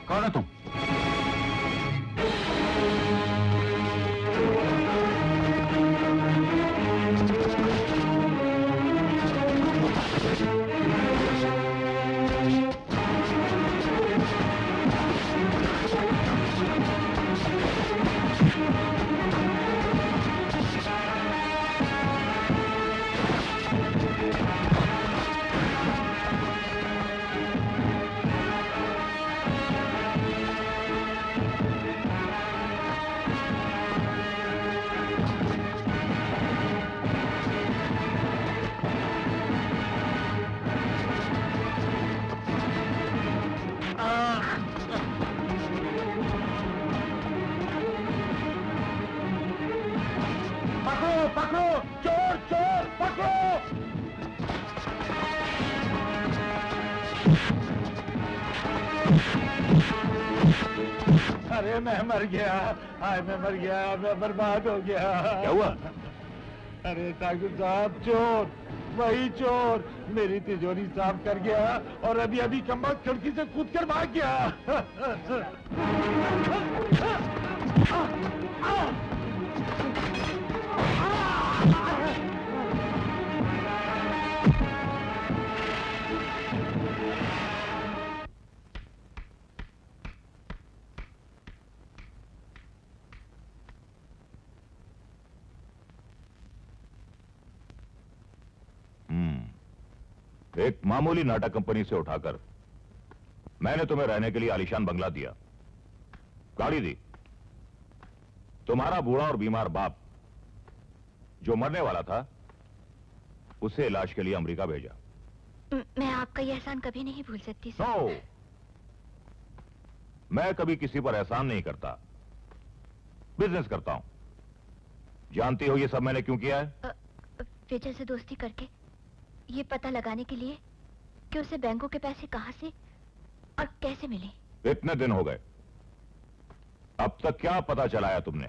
कौन है तुम? पकड़ो पकड़ो, चोर चोर पकड़ो। अरे मैं मर गया, हाय मैं मर गया, मैं बर्बाद हो गया। क्या हुआ? अरे ठाकुर साहब, चोर, वही चोर मेरी तिजोरी साफ कर गया और अभी अभी कम्बख्त खिड़की से कूद कर भाग गया। एक मामूली नाटक कंपनी से उठाकर मैंने तुम्हें रहने के लिए आलीशान बंगला दिया, गाड़ी दी। तुम्हारा बूढ़ा और बीमार बाप जो मरने वाला था उसे इलाज के लिए अमेरिका भेजा। मैं आपका ये एहसान कभी नहीं भूल सकती सर। नो, मैं कभी किसी पर एहसान नहीं करता, बिजनेस करता हूं। जानती हो ये सब मैंने क्यों किया है? विजय से दोस्ती करके ये पता लगाने के लिए कि उसे बैंकों के पैसे कहां से और कैसे मिले। इतने दिन हो गए, अब तक क्या पता चलाया तुमने?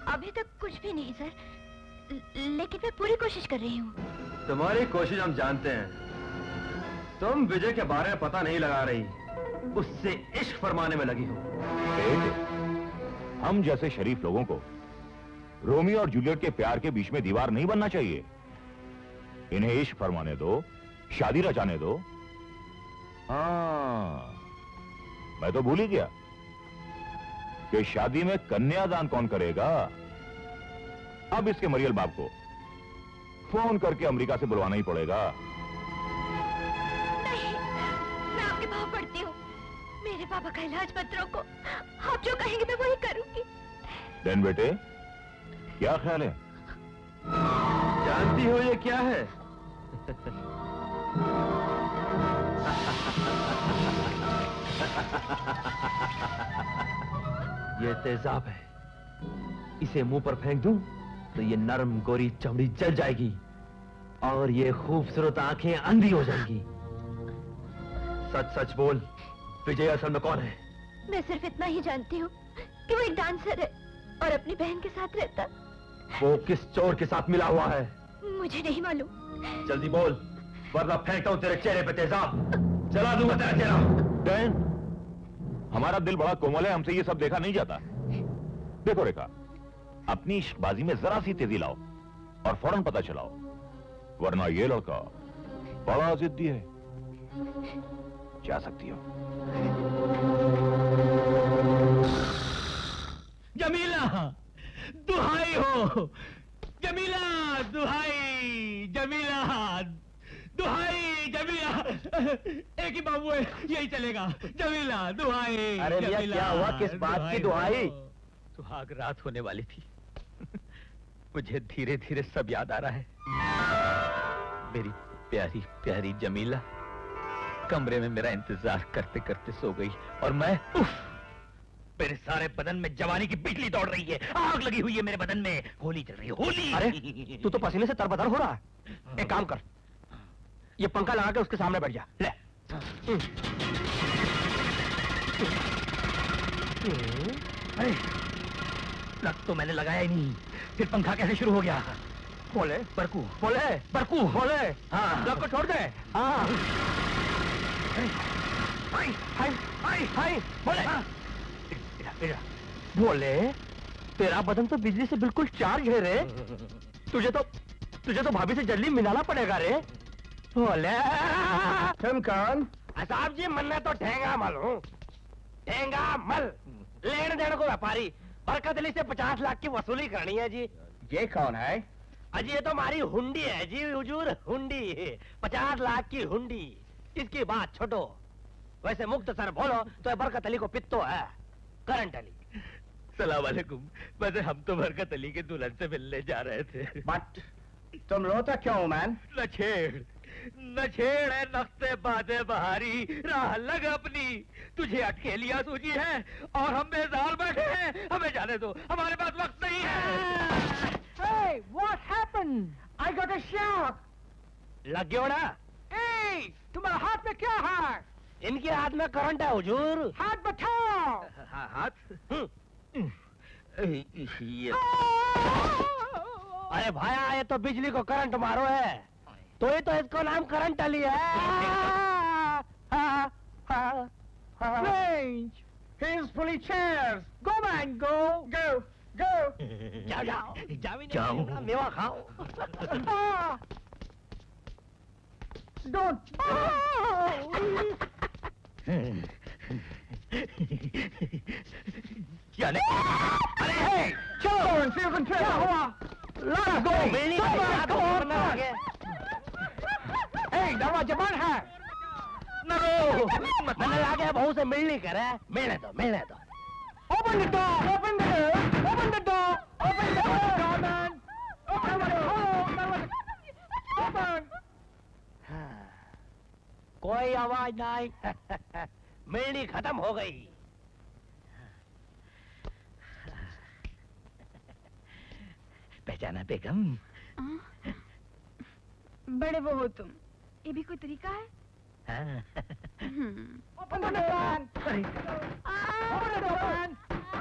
अभी तक कुछ भी नहीं सर, लेकिन मैं पूरी कोशिश कर रही हूँ। तुम्हारी कोशिश हम जानते हैं। तुम विजय के बारे में पता नहीं लगा रही, उससे इश्क फरमाने में लगी हो। हम जैसे शरीफ लोगों को रोमियो और जूलियट के प्यार के बीच में दीवार नहीं बनना चाहिए। इन्हें इश्क फरमाने दो, शादी रचाने दो। हाँ, मैं तो भूल ही गया कि शादी में कन्यादान कौन करेगा। अब इसके मरियल बाप को फोन करके अमेरिका से बुलवाना ही पड़ेगा। नहीं, मैं आपके भाव पड़ती हूँ। मेरे पापा का इलाज मत रोको। आप जो कहेंगे मैं वही करूंगी। देन बेटे, क्या ख्याल है? जानती हो ये क्या है? ये तेजाब है। इसे मुंह पर फेंक दूं तो ये नरम गोरी चमड़ी जल जाएगी और ये खूबसूरत आंखें अंधी हो जाएंगी। सच सच बोल, विजय असल में कौन है? मैं सिर्फ इतना ही जानती हूँ कि वो एक डांसर है और अपनी बहन के साथ रहता। वो किस चोर के साथ मिला हुआ है? मुझे नहीं मालूम। जल्दी बोल, वरना फेंकता हूं तेरे चेहरे पे तेजाब। जला दूंगा तेरा चेहरा। डैन, हमारा दिल बड़ा कोमल है, हमसे ये सब देखा नहीं जाता। देखो रेखा, अपनी इश्कबाजी में जरा सी तेजी लाओ और फौरन पता चलाओ, वरना ये लड़का बड़ा जिद्दी है। जा सकती हो। हो। जमीला दुहाई, जमीला दुहाई, जमीला। एक ही बाबू है, यही चलेगा। जमीला दुहाई। अरे मियां, जमीला, क्या हुआ? किस बात की दुहाई? सुहाग रात होने वाली थी। मुझे धीरे धीरे सब याद आ रहा है। मेरी प्यारी प्यारी जमीला कमरे में मेरा इंतजार करते करते सो गई और मैं मेरे सारे बदन में जवानी की बिजली दौड़ रही है, आग लगी हुई है मेरे बदन में, होली चल रही है, होली। अरे तू तो पसीने से तरबतर हो रहा है। एक काम कर, ये पंखा लगा के उसके सामने बैठ जा। ले। अरे लग तो मैंने लगाया ही नहीं, फिर पंखा कैसे शुरू हो गया? बोले बरकू, बोले बरकू। बोले। हाँ। लग को छोड़ दे। हाँ। हाय हाय हाय हाय बोले। हाँ। बोले तेरा बदन तो बिजली से बिल्कुल चार्ज है रे। तुझे तो भाभी से जल्दी मिलाना पड़ेगा रे। बोले तुम कौन? साहब जी मन्ने तो ठेंगा मल हूँ। ठेंगा मल, लेन देन को व्यापारी। बरकत अली से 50 लाख की वसूली करनी है जी। ये कौन है? अजी ये तो हमारी हुंडी है जी हुजूर, हुंडी। 50 लाख की हुंडी, इसकी बात छोड़ो। वैसे मुक्त सर बोलो तो बरकत अली को पित्तो है, करंट अली। सलाम वालेकुम। वैसे हम तो बरकत अली के दुल्हन से मिलने जा रहे थे। बट तुम रोता क्यों मैन? नछेड़ है नक्शे बादे बहारी, राह लग अपनी, तुझे अटकेलियां सूझी है और हम बेजार बैठे हैं, हमें जाने दो, हमारे पास वक्त नहीं है। Hey, what happened? I got a shock. लग गया ना? Hey, तुम्हारे हाथ में क्या है? इनके हाथ में करंट है हुजूर। हाथ बताओ। हाथ? ये अरे भाया ये तो बिजली को करंट मारो है, तो ये तो इसको नाम करंट अली है। Strange. He's fully chairs. Go man, go. Go. Go. जाओ जाओ जाओ मेवा खाओ। Don't. जाने अरे चलो क्या हुआ? Let's go. दरवाजा बंद है। मैंने लागे बहू से मिलनी करे, मिलने दो। Open the door! Open the door! Open the door! Open the door, man! Open the door! Open! कोई आवाज नहीं। मिलनी खत्म हो गई। पहचाना बेगम? बड़े वो हो तुम, ये भी कोई तरीका है? Open the door! Open the door, man!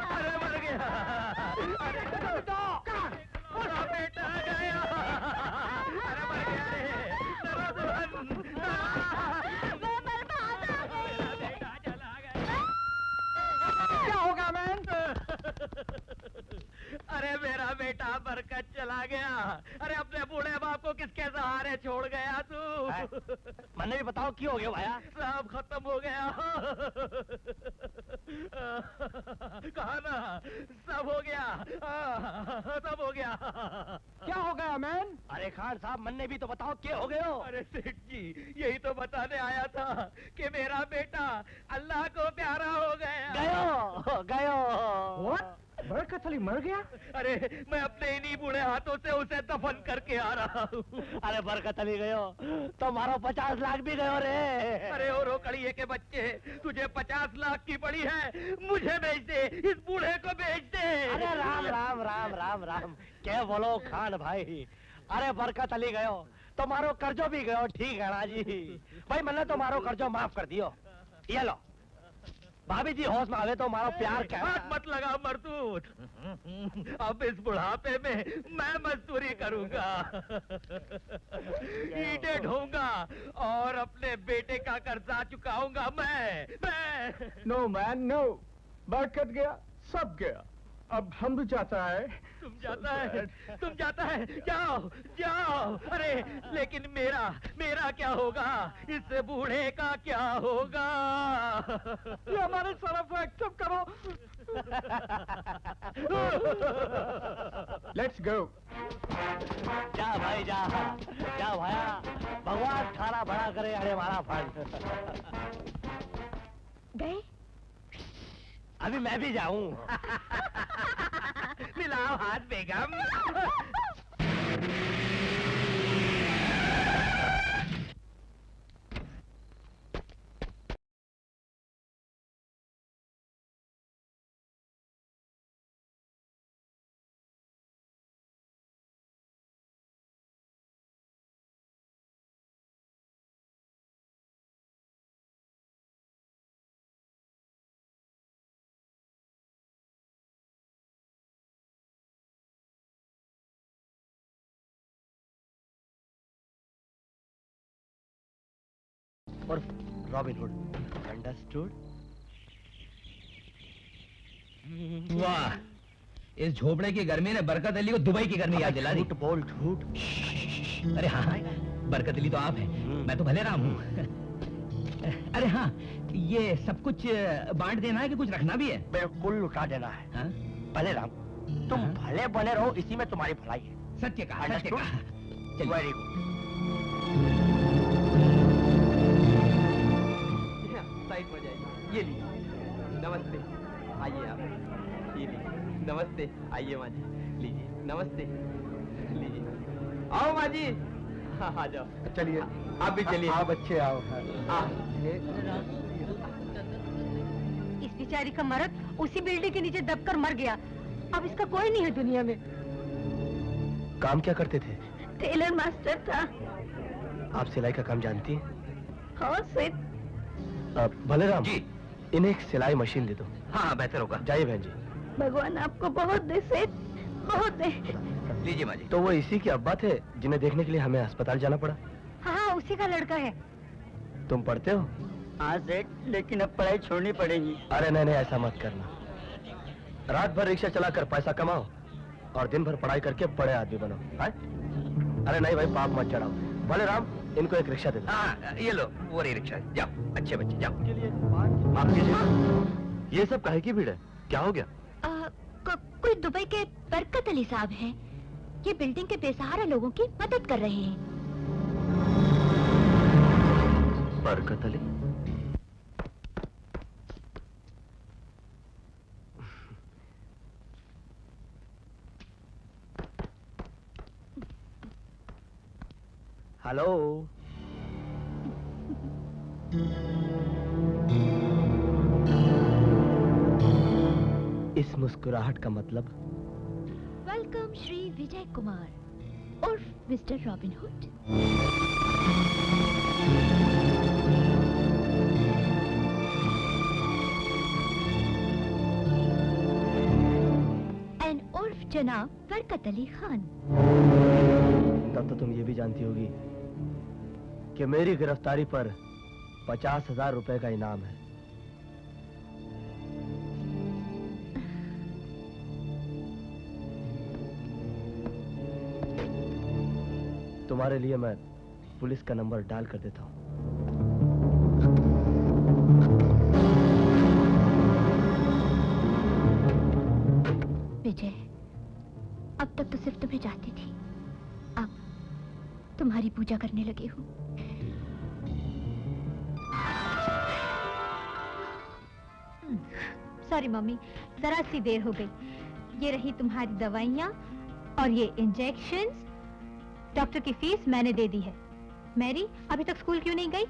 अरे मर गया, अरे मेरा बेटा गया, अरे मर गया रे, मेरा दुल्हन, मेरा बेटा चला गया। क्या होगा मैन? अरे मेरा बेटा बरकत चला गया। अरे अपने बूढ़े बाप को किसके सहारे छोड़ गया तू? मैंने भी बताओ क्यों हो गया भाया? सब खत्म हो गया। कहा ना, सब हो गया, सब हो गया। क्या हो गया मैन? अरे खान साहब मन्ने भी तो बताओ क्या हो गया? अरे सेठ जी, यही तो बताने आया था कि मेरा बेटा अल्लाह को प्यारा हो गया। गयो। बरकत अली मर गया? अरे मैं अपने इन्हीं बूढ़े हाथों से उसे दफन करके आ रहा हूँ। अरे बरकत अली गयो तो मारो 50 लाख भी गयो रे। अरे ओ रोकड़िए के बच्चे, तुझे 50 लाख की पड़ी है, मुझे बेच दे, इस बूढ़े को बेच दे। अरे राम राम राम राम राम, क्या बोलो खान भाई। अरे बरकत अली गयो तो मारो कर्जो भी गयो, ठीक है ना जी भाई। मैंने तो मारो कर्जो माफ कर दियो। ये लो भाभी जी, होश में आवे तो मारो प्यार क्या। हाथ मत लगा मरदूत, अब इस बुढ़ापे में मैं मजदूरी करूंगा, ईंटें ढोऊंगा और अपने बेटे का कर्जा चुकाऊंगा मैं। नो मैन नो, बरकत गया सब गया। अब हम भी जाता है। तुम जाता है, जाओ जाओ। अरे लेकिन मेरा क्या होगा? इस बूढ़े का क्या होगा? ये हमारे तरफ एक्सेप्ट करो। Let's go. जा भाई जा भाया, भगवान खाना बड़ा करे अरे हमारा फंड। गए? अभी मैं भी जाऊं। मिलाओ हाथ बेगम। और रॉबिन हुड। अंडरस्टूड? वाह, इस झोपड़े की गर्मी ने बरकत अली को दुबई की गर्मी याद दिला दी। झूठ बोल झूठ। अरे हाँ, बरकत अली तो आप हैं, मैं तो भले राम हूँ। अरे हाँ, ये सब कुछ बांट देना है कि कुछ रखना भी है? बिल्कुल लुटा देना है। हाँ? भले राम, तुम भले बने रहो, इसी में तुम्हारी भलाई है। सत्य कहा, सत्य कहा। चलिए। Very good. साइड हो जाइए। ये लीजिए, नमस्ते, आइए आप। ये लीजिए, नमस्ते, आइए माँ जी, लीजिए, नमस्ते, लीजिए, आओ माँ जी। हाँ आ जाओ। चलिए आप भी चलिए। आप अच्छे आओ। इस बेचारी का मर्द उसी बिल्डिंग के नीचे दबकर मर गया। अब इसका कोई नहीं है दुनिया में। काम क्या करते थे? टेलर मास्टर था। आप सिलाई का काम जानती हैं? हाँ सेठ। भले राम जी। इन्हें एक सिलाई मशीन दे दो। हाँ बेहतर होगा। जाइए बहन जी। भगवान आपको बहुत दे सेठ, बहुत दे। लीजिए माँ जी। तो वो इसी के अब्बा थे जिन्हें देखने के लिए हमें अस्पताल जाना पड़ा। हाँ उसी का लड़का है। तुम पढ़ते हो? हाँ सेठ, लेकिन अब पढ़ाई छोड़नी पड़ेगी। अरे नहीं ऐसा मत करना। रात भर रिक्शा चलाकर पैसा कमाओ और दिन भर पढ़ाई करके बड़े आदमी बनो। है? अरे नहीं भाई, पाप मत चढ़ाओ। भले राम, इनको एक रिक्शा दे दो। हाँ ये लो, वो रही रिक्शा। जाओ अच्छे बच्चे, जाओ। माफ कीजिए, ये सब काहे की भीड़ है? क्या हो गया? कोई दुबई के बरकत अली साहब हैं। ये बिल्डिंग के बेसहारा लोगों की मदद कर रहे हैं। बरकत अली? हेलो। इस मुस्कुराहट का मतलब? वेलकम श्री विजय कुमार उर्फ मिस्टर रॉबिन हुड। एंड उर्फ जनाब बरकत अली खान। तब तो तुम ये भी जानती होगी कि मेरी गिरफ्तारी पर 50,000 रुपए का इनाम है। तुम्हारे लिए मैं पुलिस का नंबर डाल कर देता हूँ। विजय, अब तक तो सिर्फ तुम्हें चाहती थी, अब तुम्हारी पूजा करने लगी हूँ। सॉरी मम्मी, जरा सी देर हो गई। ये रही तुम्हारी दवाइयाँ और ये इंजेक्शंस। डॉक्टर की फीस मैंने दे दी है। मैरी अभी तक स्कूल क्यों नहीं गई?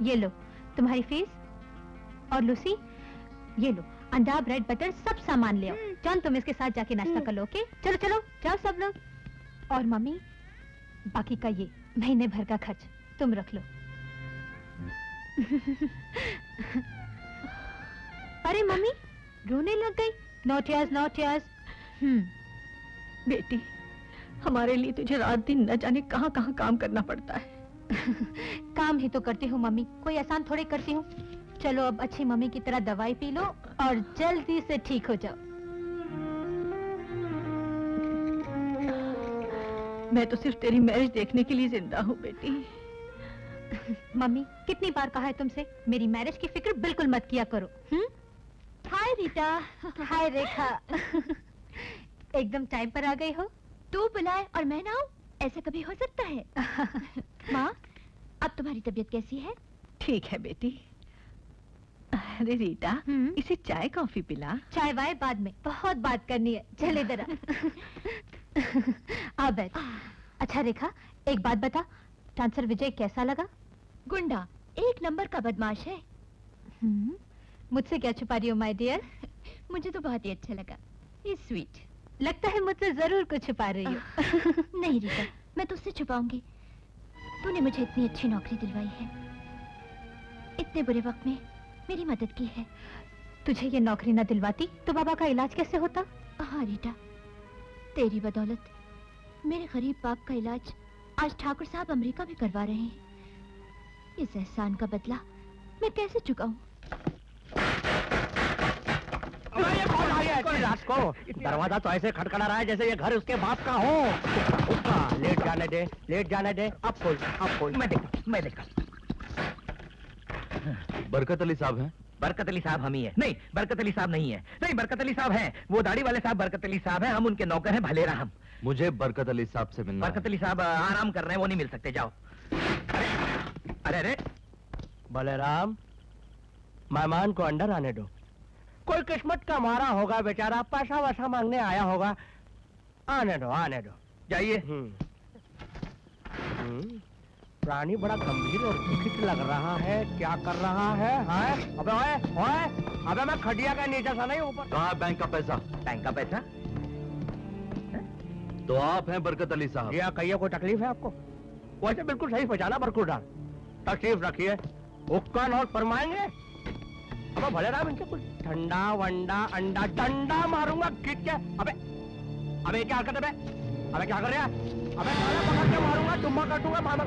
ये लो तुम्हारी फीस। और लूसी, ये लो अंडा, ब्रेड, बटर, सब सामान ले आओ। जॉन तुम इसके साथ जाके नाश्ता कर लो। ओके, चलो चलो जाओ सब लोग। और मम्मी, बाकी का ये महीने भर का खर्च तुम रख लो। अरे मम्मी, रोने लग गई। Not yes, not yes. बेटी, हमारे लिए तुझे रात दिन न जाने कहाँ कहाँ काम करना पड़ता है। काम ही तो करती हूँ मम्मी, कोई आसान थोड़े करती हूँ। चलो अब अच्छी मम्मी की तरह दवाई पी लो और जल्दी से ठीक हो जाओ। मैं तो सिर्फ तेरी मैरिज देखने के लिए जिंदा हूँ बेटी। मम्मी कितनी बार कहा है तुमसे मेरी मैरिज की फिक्र बिल्कुल मत किया करो। हाय रीटा। हाय रेखा। एकदम टाइम पर आ गई हो। तू बुलाए और मैं ना आऊं, ऐसा कभी हो सकता है? माँ, अब तुम्हारी तबीयत कैसी है? ठीक है बेटी। अरे रीटा, इसे चाय कॉफी पिला। चाय वाय बाद में, बहुत बात करनी है। चल इधर आ बैठ। अच्छा रेखा, एक बात बता, ट्रांसफर विजय कैसा लगा? गुंडा, एक नंबर का बदमाश है। मुझसे क्या छुपा रही हो माय डियर? मुझे तो बहुत ही अच्छा लगा। ये स्वीट। लगता है मुझसे जरूर कुछ छुपा रही हो। नहीं रीटा, मैं तुझसे छुपाऊंगी। तूने मुझे इतनी अच्छी नौकरी दिलवाई है, इतने बुरे वक्त में मेरी मदद की है। तुझे ये नौकरी न दिलवाती तो बाबा का इलाज कैसे होता? हाँ रीटा, तेरी बदौलत मेरे गरीब बाप का इलाज आज ठाकुर साहब अमेरिका में करवा रहे हैं। इस एहसान का बदला मैं कैसे चुकाऊं? रात को दरवाजा तो ऐसे खटखटा रहा है जैसे ये घर उसके बाप का हो। उसका लेट जाने दे, लेट जाने दे। अब खोल। मैं देखता। बरकत अली साहब हैं? बरकत अली साहब हम ही है। नहीं, बरकत अली साहब नहीं है। नहीं, बरकत अली साहब हैं। वो दाढ़ी वाले साहब बरकत अली साहब हैं, हम उनके नौकर हैं भलेरा हम। मुझे बरकत अली साहब से मिलना बरकत अली साहब आराम कर रहे हैं, वो नहीं मिल सकते, जाओ। अरे बलराम, मेहमान को अंदर आने दो। कोई किस्मत का मारा होगा बेचारा, पैसा वैसा मांगने आया होगा। आने दो। जाइए। प्राणी बड़ा गंभीर और दुखित लग रहा है। क्या कर रहा है? अबे ओए, अबे मैं खटिया का नीचे सा नहीं ऊपर। कहाँ बैंक का पैसा? बैंक का पैसा? तो आप हैं बरकत अली साहब? या कहिए, कोई तकलीफ है आपको? वैसे बिल्कुल सही पहचाना बरकुरदार। तकलीफ रखिए, हुक्का नोट फरमाएंगे। अब भले राम, इनसे कुछ ठंडा वंडा अंडा डंडा मारूंगा खींच के। अबे क्या हरकत है? अबे क्या कर रहा है? अबे साला पकड़ के मारूंगा, टुम्मा काटूंगा, मामा।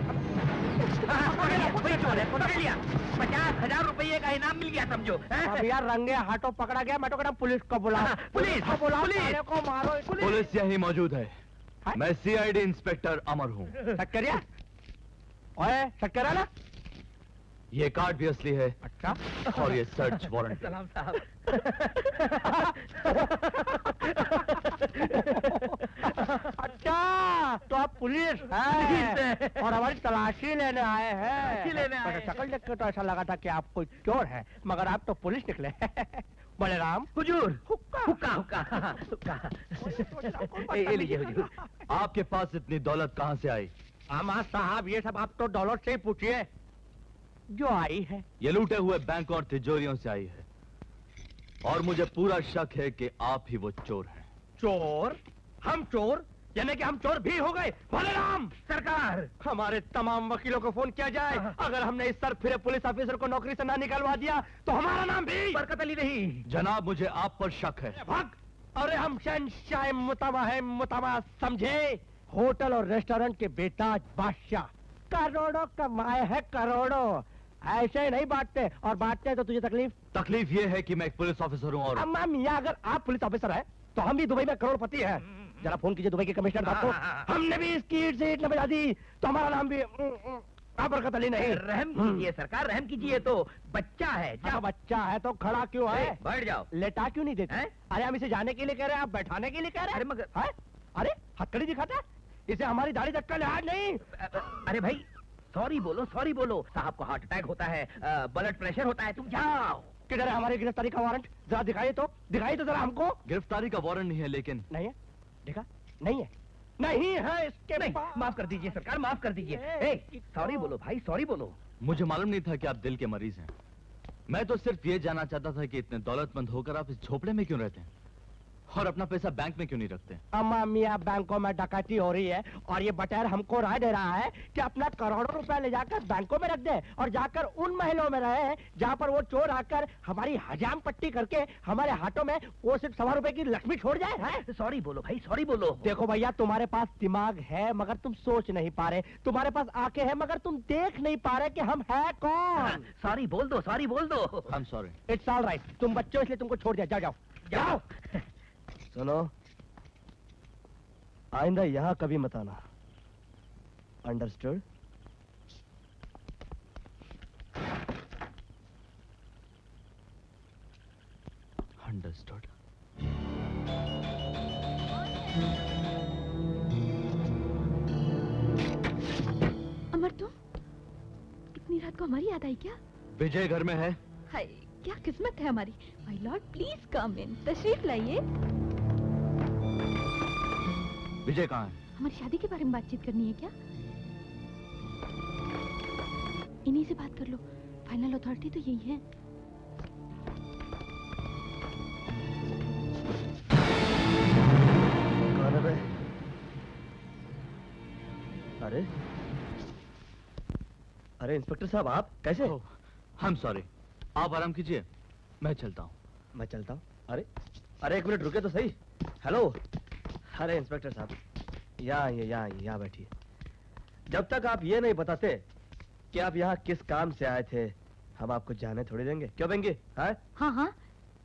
पकड़ लिया। 50,000 रुपये का इनाम मिल गया समझो। अब यार रंगे हाथों पकड़ा गया। मैं तो कहता पुलिस को बुला। पुलिस को बुला, साले को मारो। पुलिस यही मौजूद है। मैं सीआईडी इंस्पेक्टर अमर हूँ। सक्करिया, ओए सक्करिया ना, ये कार्ड भी असली है। अच्छा, और ये सर्च वारंट। सलाम साहब। अच्छा, तो आप पुलिस हैं और हमारी तलाशी लेने आए हैं। शक्ल देख के तो ऐसा लगा था कि आप कोई चोर हैं, मगर आप तो पुलिस निकले। बलराम, हुजूर, हुक्का। ये लीजिए हुजूर। आपके पास इतनी दौलत कहाँ से आई? आमा साहब, ये सब आप तो दौलत से ही पूछिए जो आई है। ये लूटे हुए बैंक और तिजोरियों से आई है, और मुझे पूरा शक है कि आप ही वो चोर हैं। चोर? हम चोर? यानी कि हम चोर भी हो गए? बलराम, सरकार, हमारे तमाम वकीलों को फोन किया जाए। अगर हमने इस सर फिरे पुलिस ऑफिसर को नौकरी से ना निकलवा दिया तो हमारा नाम भी बरकत अली नहीं। जनाब, मुझे आप पर शक है। भाग। अरे हम शहंशाह मुतमा समझे। होटल और रेस्टोरेंट के बेताज बादशाह, करोड़ों कमाए हैं, करोड़ों। ऐसे ही नहीं बांटते, और बांटते तो तुझे तकलीफ ये है कि मैं एक पुलिस ऑफिसर हूँ। और अम्मा मियाँ, अगर आप पुलिस ऑफिसर हैं तो हम भी दुबई में करोड़पति हैं। जरा फोन कीजिए दुबई के कमिश्नर साहब को। हमने भी इसकी ईट से ईट न बजा दी तो हमारा नाम भी बरकत अली नहीं। रहम कीजिए सरकार, रहम कीजिए। तो बच्चा है, जाओ। बच्चा है तो खड़ा क्यों है? बैठ जाओ। लेटा क्यों नहीं देते? अरे हम इसे जाने के लिए कह रहे हैं, आप बैठाने के लिए कह रहे हैं। अरे मगर, अरे हथकड़ी दिखाता है, इसे हमारी दाढ़ी तक का लिहाज नहीं। अरे भाई, सॉरी बोलो। साहब को हार्ट अटैक होता है, ब्लड प्रेशर होता है, तुम जाओ। किधर है हमारी गिरफ्तारी का वारंट? जरा दिखाइए तो जरा हमको। गिरफ्तारी का वारंट नहीं है, लेकिन नहीं है। देखा, नहीं है इसके नहीं, माफ कर दीजिए सरकार, माफ कर दीजिए। सॉरी बोलो भाई, सॉरी बोलो। मुझे मालूम नहीं था कि आप दिल के मरीज हैं। मैं तो सिर्फ ये जानना चाहता था कि इतने दौलतमंद होकर आप इस झोपड़े में क्यों रहते हैं, और अपना पैसा बैंक में क्यों नहीं रखते? अम्मा मियाँ, बैंकों में डकैती हो रही है और ये बटेर हमको राय दे रहा है कि अपना करोड़ों रुपया ले जाकर बैंकों में रख दे और जाकर उन महलों में रहे जहाँ पर वो चोर आकर हमारी हजाम पट्टी करके हमारे हाथों में वो सिर्फ 1.25 रुपए की लक्ष्मी छोड़ जाए। सॉरी बोलो भाई, सॉरी बोलो। देखो भैया, तुम्हारे पास दिमाग है मगर तुम सोच नहीं पा रहे, तुम्हारे पास आंखें हैं मगर तुम देख नहीं पा रहे कि हम है कौन। सॉरी बोल दो, सॉरी बोल दो। आई am sorry. It's all right. तुम बच्चों इसलिए तुमको छोड़ दिया। जाओ। सुनो, आइंदा यहाँ कभी मत आना। अंडरस्टूड। अंडरस्टूड। अमर तुम इतनी रात को हमारी याद आई क्या? विजय घर में है। हाय क्या किस्मत है हमारी। माय लॉर्ड प्लीज कम इन, तशरीफ लाइए। विजय कहाँ है? हमारी शादी के बारे में बातचीत करनी है क्या? इन्हीं से बात कर लो, फाइनल अथॉरिटी तो यही है। कौन है बे? अरे अरे इंस्पेक्टर साहब, आप कैसे? हम सॉरी, आप आराम कीजिए, मैं चलता हूँ। मैं चलता हूँ। अरे अरे एक मिनट रुके तो सही। हेलो। अरे इंस्पेक्टर साहब, यहाँ बैठिए। जब तक आप ये नहीं बताते कि आप यहाँ किस काम से आए थे, हम आपको जाने थोड़ी देंगे। क्यों देंगे? हाँ हाँ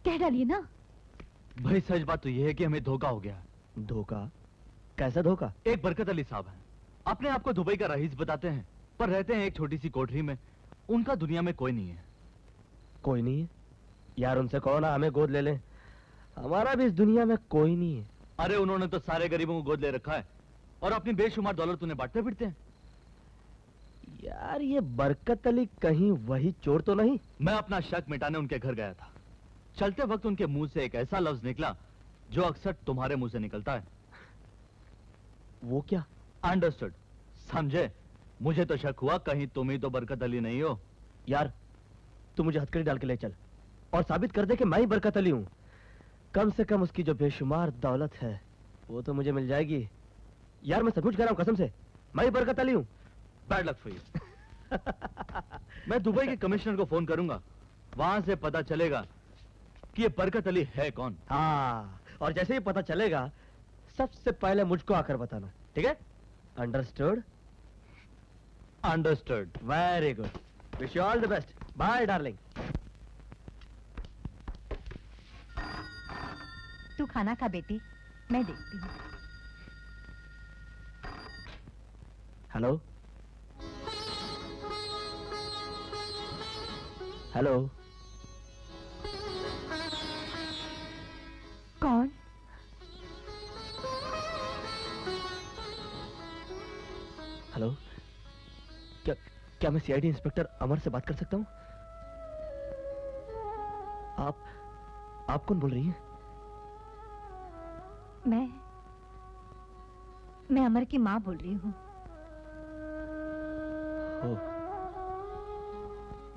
कह डालिए ना। भाई सच बात तो यह है कि हमें धोखा हो गया। धोखा? कैसा धोखा? एक बरकत अली साहब हैं, अपने आप को दुबई का रईस बताते हैं, पर रहते हैं एक छोटी सी कोठरी में। उनका दुनिया में कोई नहीं है। कोई नहीं है? यार उनसे कहो ना हमें गोद ले लें, हमारा भी इस दुनिया में कोई नहीं है। अरे उन्होंने तो सारे गरीबों को गोद ले रखा है और अपनी बेशुमार दौलत उन्हें बांटते फिरते हैं। यार ये बरकत अली कहीं वही चोर तो नहीं? मैं अपना शक मिटाने उनके घर गया था। चलते वक्त उनके मुंह से एक ऐसा लफ्ज निकला जो अक्सर तुम्हारे मुंह से निकलता है। वो क्या? अंडरस्टूड, समझे? मुझे तो शक हुआ कहीं तुम ही तो बरकत अली नहीं हो। यार तू मुझे हथकड़ी डाल के ले चल और साबित कर दे कि मैं ही बरकत अली हूं। कम से कम उसकी जो बेशुमार दौलत है वो तो मुझे मिल जाएगी। यार मैं सचमुच कह रहा हूं, कसम से मैं ही बरकत अली हूं। Bad luck for you. मैं दुबई के कमिश्नर को फोन करूंगा, वहां से पता चलेगा कि ये बरकत अली है कौन। हाँ, और जैसे ही पता चलेगा सबसे पहले मुझको आकर बताना, ठीक है? Understood? Understood. Very good, wish you all the best. Bye darling. तू खाना खा बेटी, मैं देखती हूँ। Hello hello. कौन? हेलो, क्या मैं सीआईडी इंस्पेक्टर अमर से बात कर सकता हूँ? आप कौन बोल रही हैं? मैं अमर की माँ बोल रही हूँ।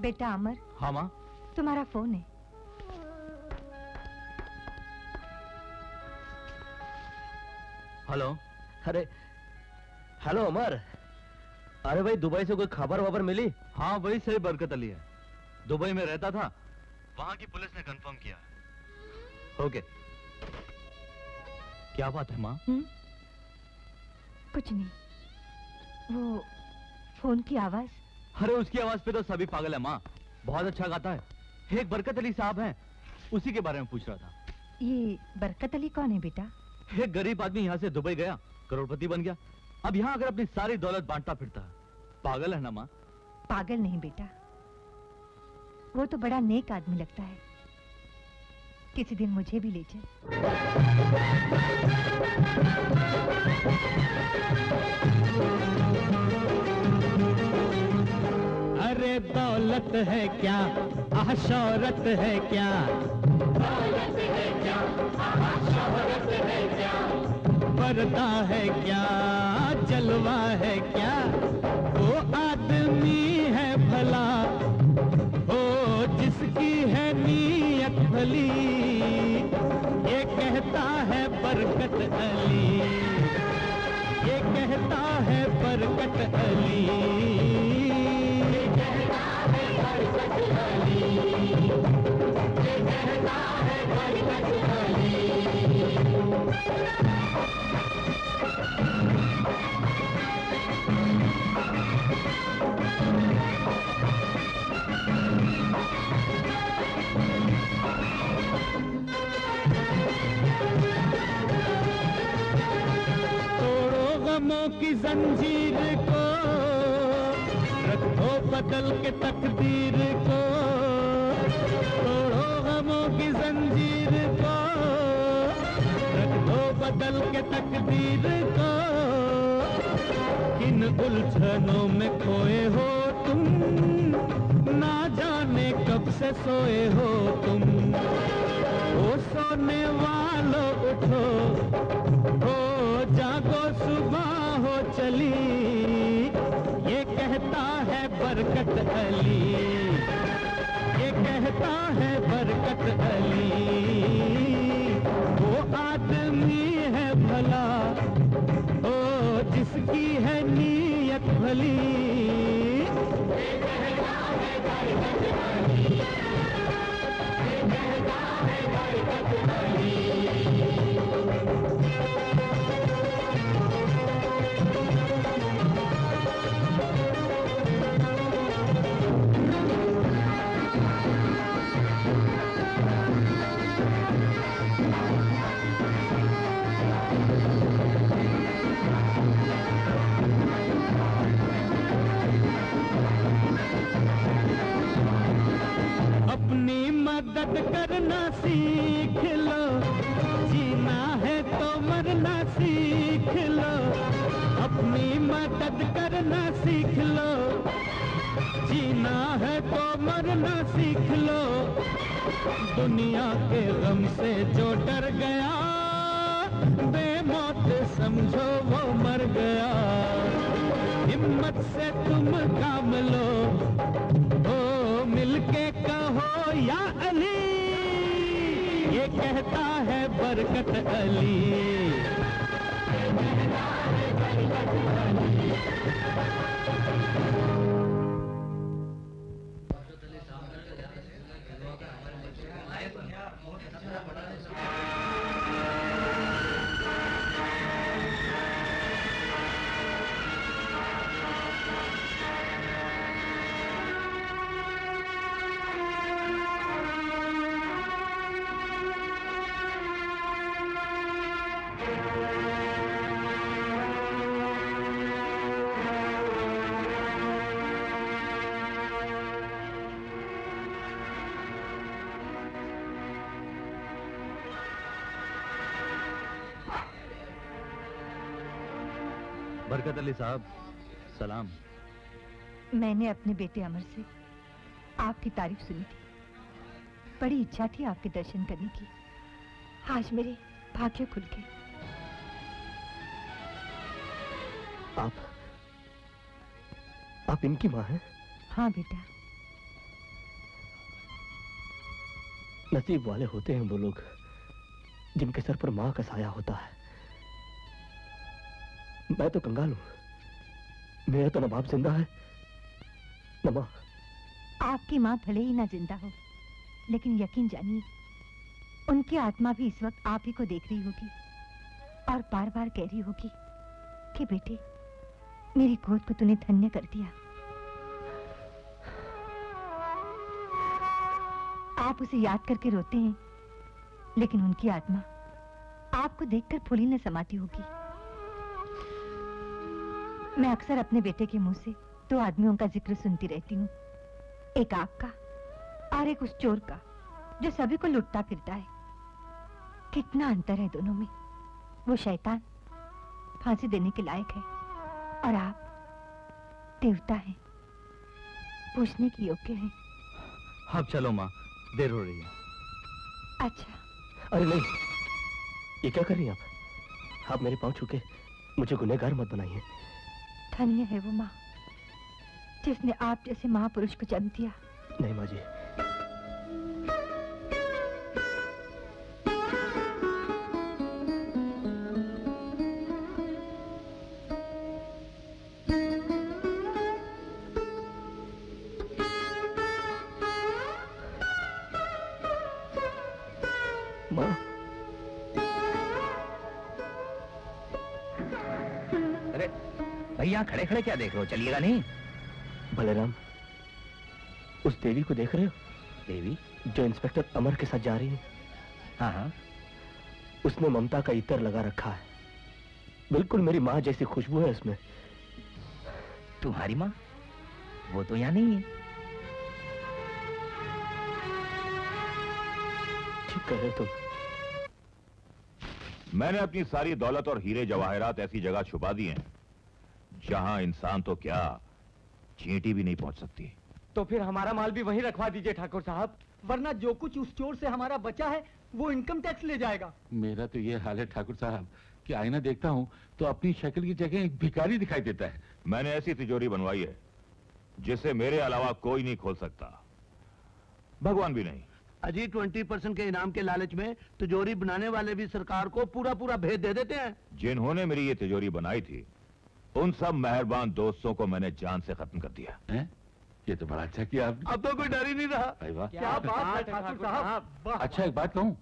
बेटा अमर। हाँ माँ। तुम्हारा फोन है। हेलो। अरे हेलो अमर। अरे भाई दुबई से कोई खबर वबर मिली? हाँ वही सही बरकत अली है, दुबई में रहता था, वहां की पुलिस ने कंफर्म किया। ओके। क्या बात है माँ? कुछ नहीं, वो फोन की आवाज। अरे उसकी आवाज पे तो सभी पागल है माँ, बहुत अच्छा गाता है। एक बरकत अली साहब हैं, उसी के बारे में पूछ रहा था। ये बरकत अली कौन है बेटा? एक गरीब आदमी यहाँ से दुबई गया, करोड़पति बन गया, अब यहाँ अगर अपनी सारी दौलत बांटता फिरता है। पागल है ना माँ? पागल नहीं बेटा, वो तो बड़ा नेक आदमी लगता है। किसी दिन मुझे भी ले चल। अरे दौलत है क्या, आह शौहरत है क्या, दौलत है क्या, आह शौहरत है क्या, पर्दा है क्या, जलवा है क्या, वो आदमी है भला, ओ जिसकी है नीयत भली, ये कहता है बरकत अली, ये कहता है बरकत अली, ये कहता है बरकत अली, ये कहता है बरकत अली। तोड़ो गमों गमों की जंजीर को, रख दो बदल के तकदीर को, तोड़ो गमों की जंजीर को, रख दो बदल के तकदीर को। किन उलझनों में खोए हो तुम, ना जाने कब से सोए हो तुम। ओ सोने वालों उठो, हो जागो सुबह हो चली, ये कहता है बरकत अली, ये कहता है बरकत अली। वो आदमी है भला, ओ जिसकी है नीयत भली। अपनी मदद करना सीख लो, जीना है तो मरना सीख लो। अपनी मदद करना सीख लो, जीना है तो मरना सीख लो। दुनिया के गम से जो डर गया, बेमौत समझो वो मर गया। हिम्मत से तुम काम लो, ओ मिलके कहो या अली, ये कहता है बरकत अली। बरकत अली साहब, सलाम। मैंने अपने बेटे अमर से आपकी तारीफ सुनी थी, बड़ी इच्छा थी आपके दर्शन करने की। आज मेरे भाग्य खुल गए। आप इनकी माँ हैं? हाँ बेटा। नसीब वाले होते हैं वो लोग जिनके सर पर माँ का साया होता है। मैं तो कंगाल हूं, मेरा तो न बाप जिंदा है न माँ। आपकी माँ भले ही ना जिंदा हो, लेकिन यकीन जानिए उनकी आत्मा भी इस वक्त आप ही को देख रही होगी और बार बार कह रही होगी कि बेटे मेरी गोद को तूने धन्य कर दिया। आप उसे याद करके रोते हैं, लेकिन उनकी आत्मा आपको देखकर फूली न समाती होगी। मैं अक्सर अपने बेटे के मुंह से दो आदमियों का जिक्र सुनती रहती हूँ, एक आपका और एक उस चोर का जो सभी को लुटता फिरता है। कितना अंतर है दोनों में। वो शैतान फांसी देने के लायक है और आप देवता हैं, पूछने के योग्य हैं। अब चलो माँ, देर हो रही है। अच्छा। अरे नहीं, ये क्या कर रही हैं आप मेरे पांव छू के मुझे गुनहगार मत बनाइए। धन्य है वो माँ जिसने आप जैसे महापुरुष को जन्म दिया। नहीं माँ जी, माँ। अरे भैया खड़े खड़े क्या देख रहे हो, चलिएगा नहीं? बलराम, उस देवी को देख रहे हो? देवी? जो इंस्पेक्टर अमर के साथ जा रही है। हाँ हाँ। उसने ममता का इत्र लगा रखा है बिल्कुल मेरी माँ जैसी खुशबू है इसमें। तुम्हारी माँ? वो तो यहाँ नहीं है। ठीक कह रहे तुम। मैंने अपनी सारी दौलत और हीरे जवाहरात ऐसी जगह छुपा दिए हैं जहां इंसान तो क्या चींटी भी नहीं पहुंच सकती। तो फिर हमारा माल भी वहीं रखवा दीजिए ठाकुर साहब, वरना जो कुछ उस चोर से हमारा बचा है वो इनकम टैक्स ले जाएगा। मेरा तो ये हाल है ठाकुर साहब कि आईना देखता हूँ तो अपनी शक्ल की जगह एक भिखारी दिखाई देता है। मैंने ऐसी तिजोरी बनवाई है जिसे मेरे अलावा कोई नहीं खोल सकता, भगवान भी नहीं। अजी 20% के इनाम के लालच में तिजोरी बनाने वाले भी सरकार को पूरा पूरा भेद दे देते हैं। जिन्होंने मेरी ये तिजोरी बनाई थी उन सब मेहरबान दोस्तों को मैंने जान से खत्म कर दिया हैं? ये तो बड़ा अच्छा किया आपने। अब तो कोई डर ही नहीं रहा। भाई वाह। क्या बात है ठाकुर साहब। अच्छा एक बात कहूँ,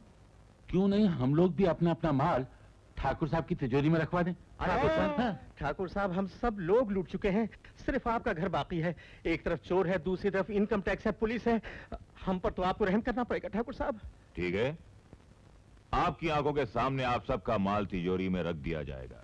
क्यों नहीं हम लोग भी अपना अपना माल ठाकुर साहब की तिजोरी में रखवा दें? ठाकुर साहब हम सब लोग लूट चुके हैं, सिर्फ आपका घर बाकी है। एक तरफ चोर है, दूसरी तरफ इनकम टैक्स है, पुलिस है। हम पर तो आपको रहम करना पड़ेगा ठाकुर साहब। ठीक है, आपकी आंखों के सामने आप सबका माल तिजोरी में रख दिया जाएगा।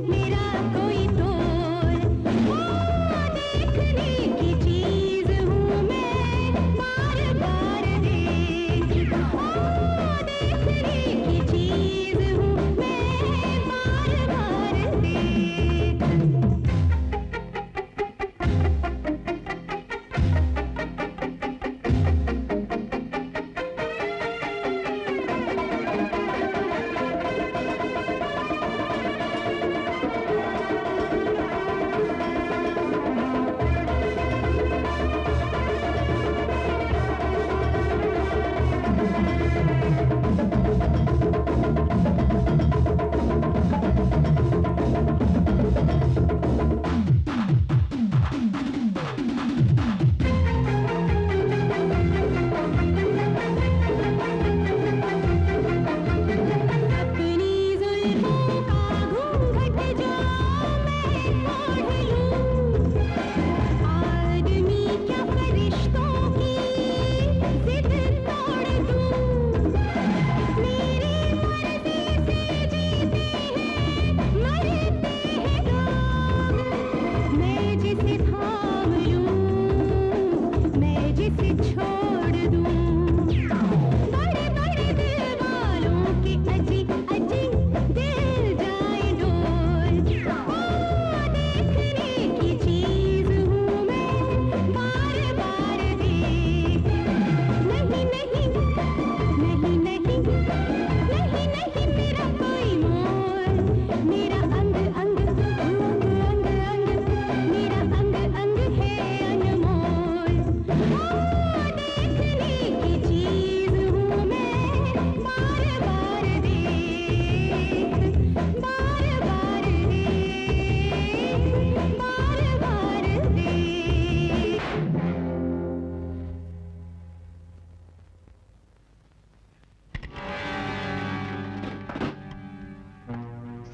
मेरा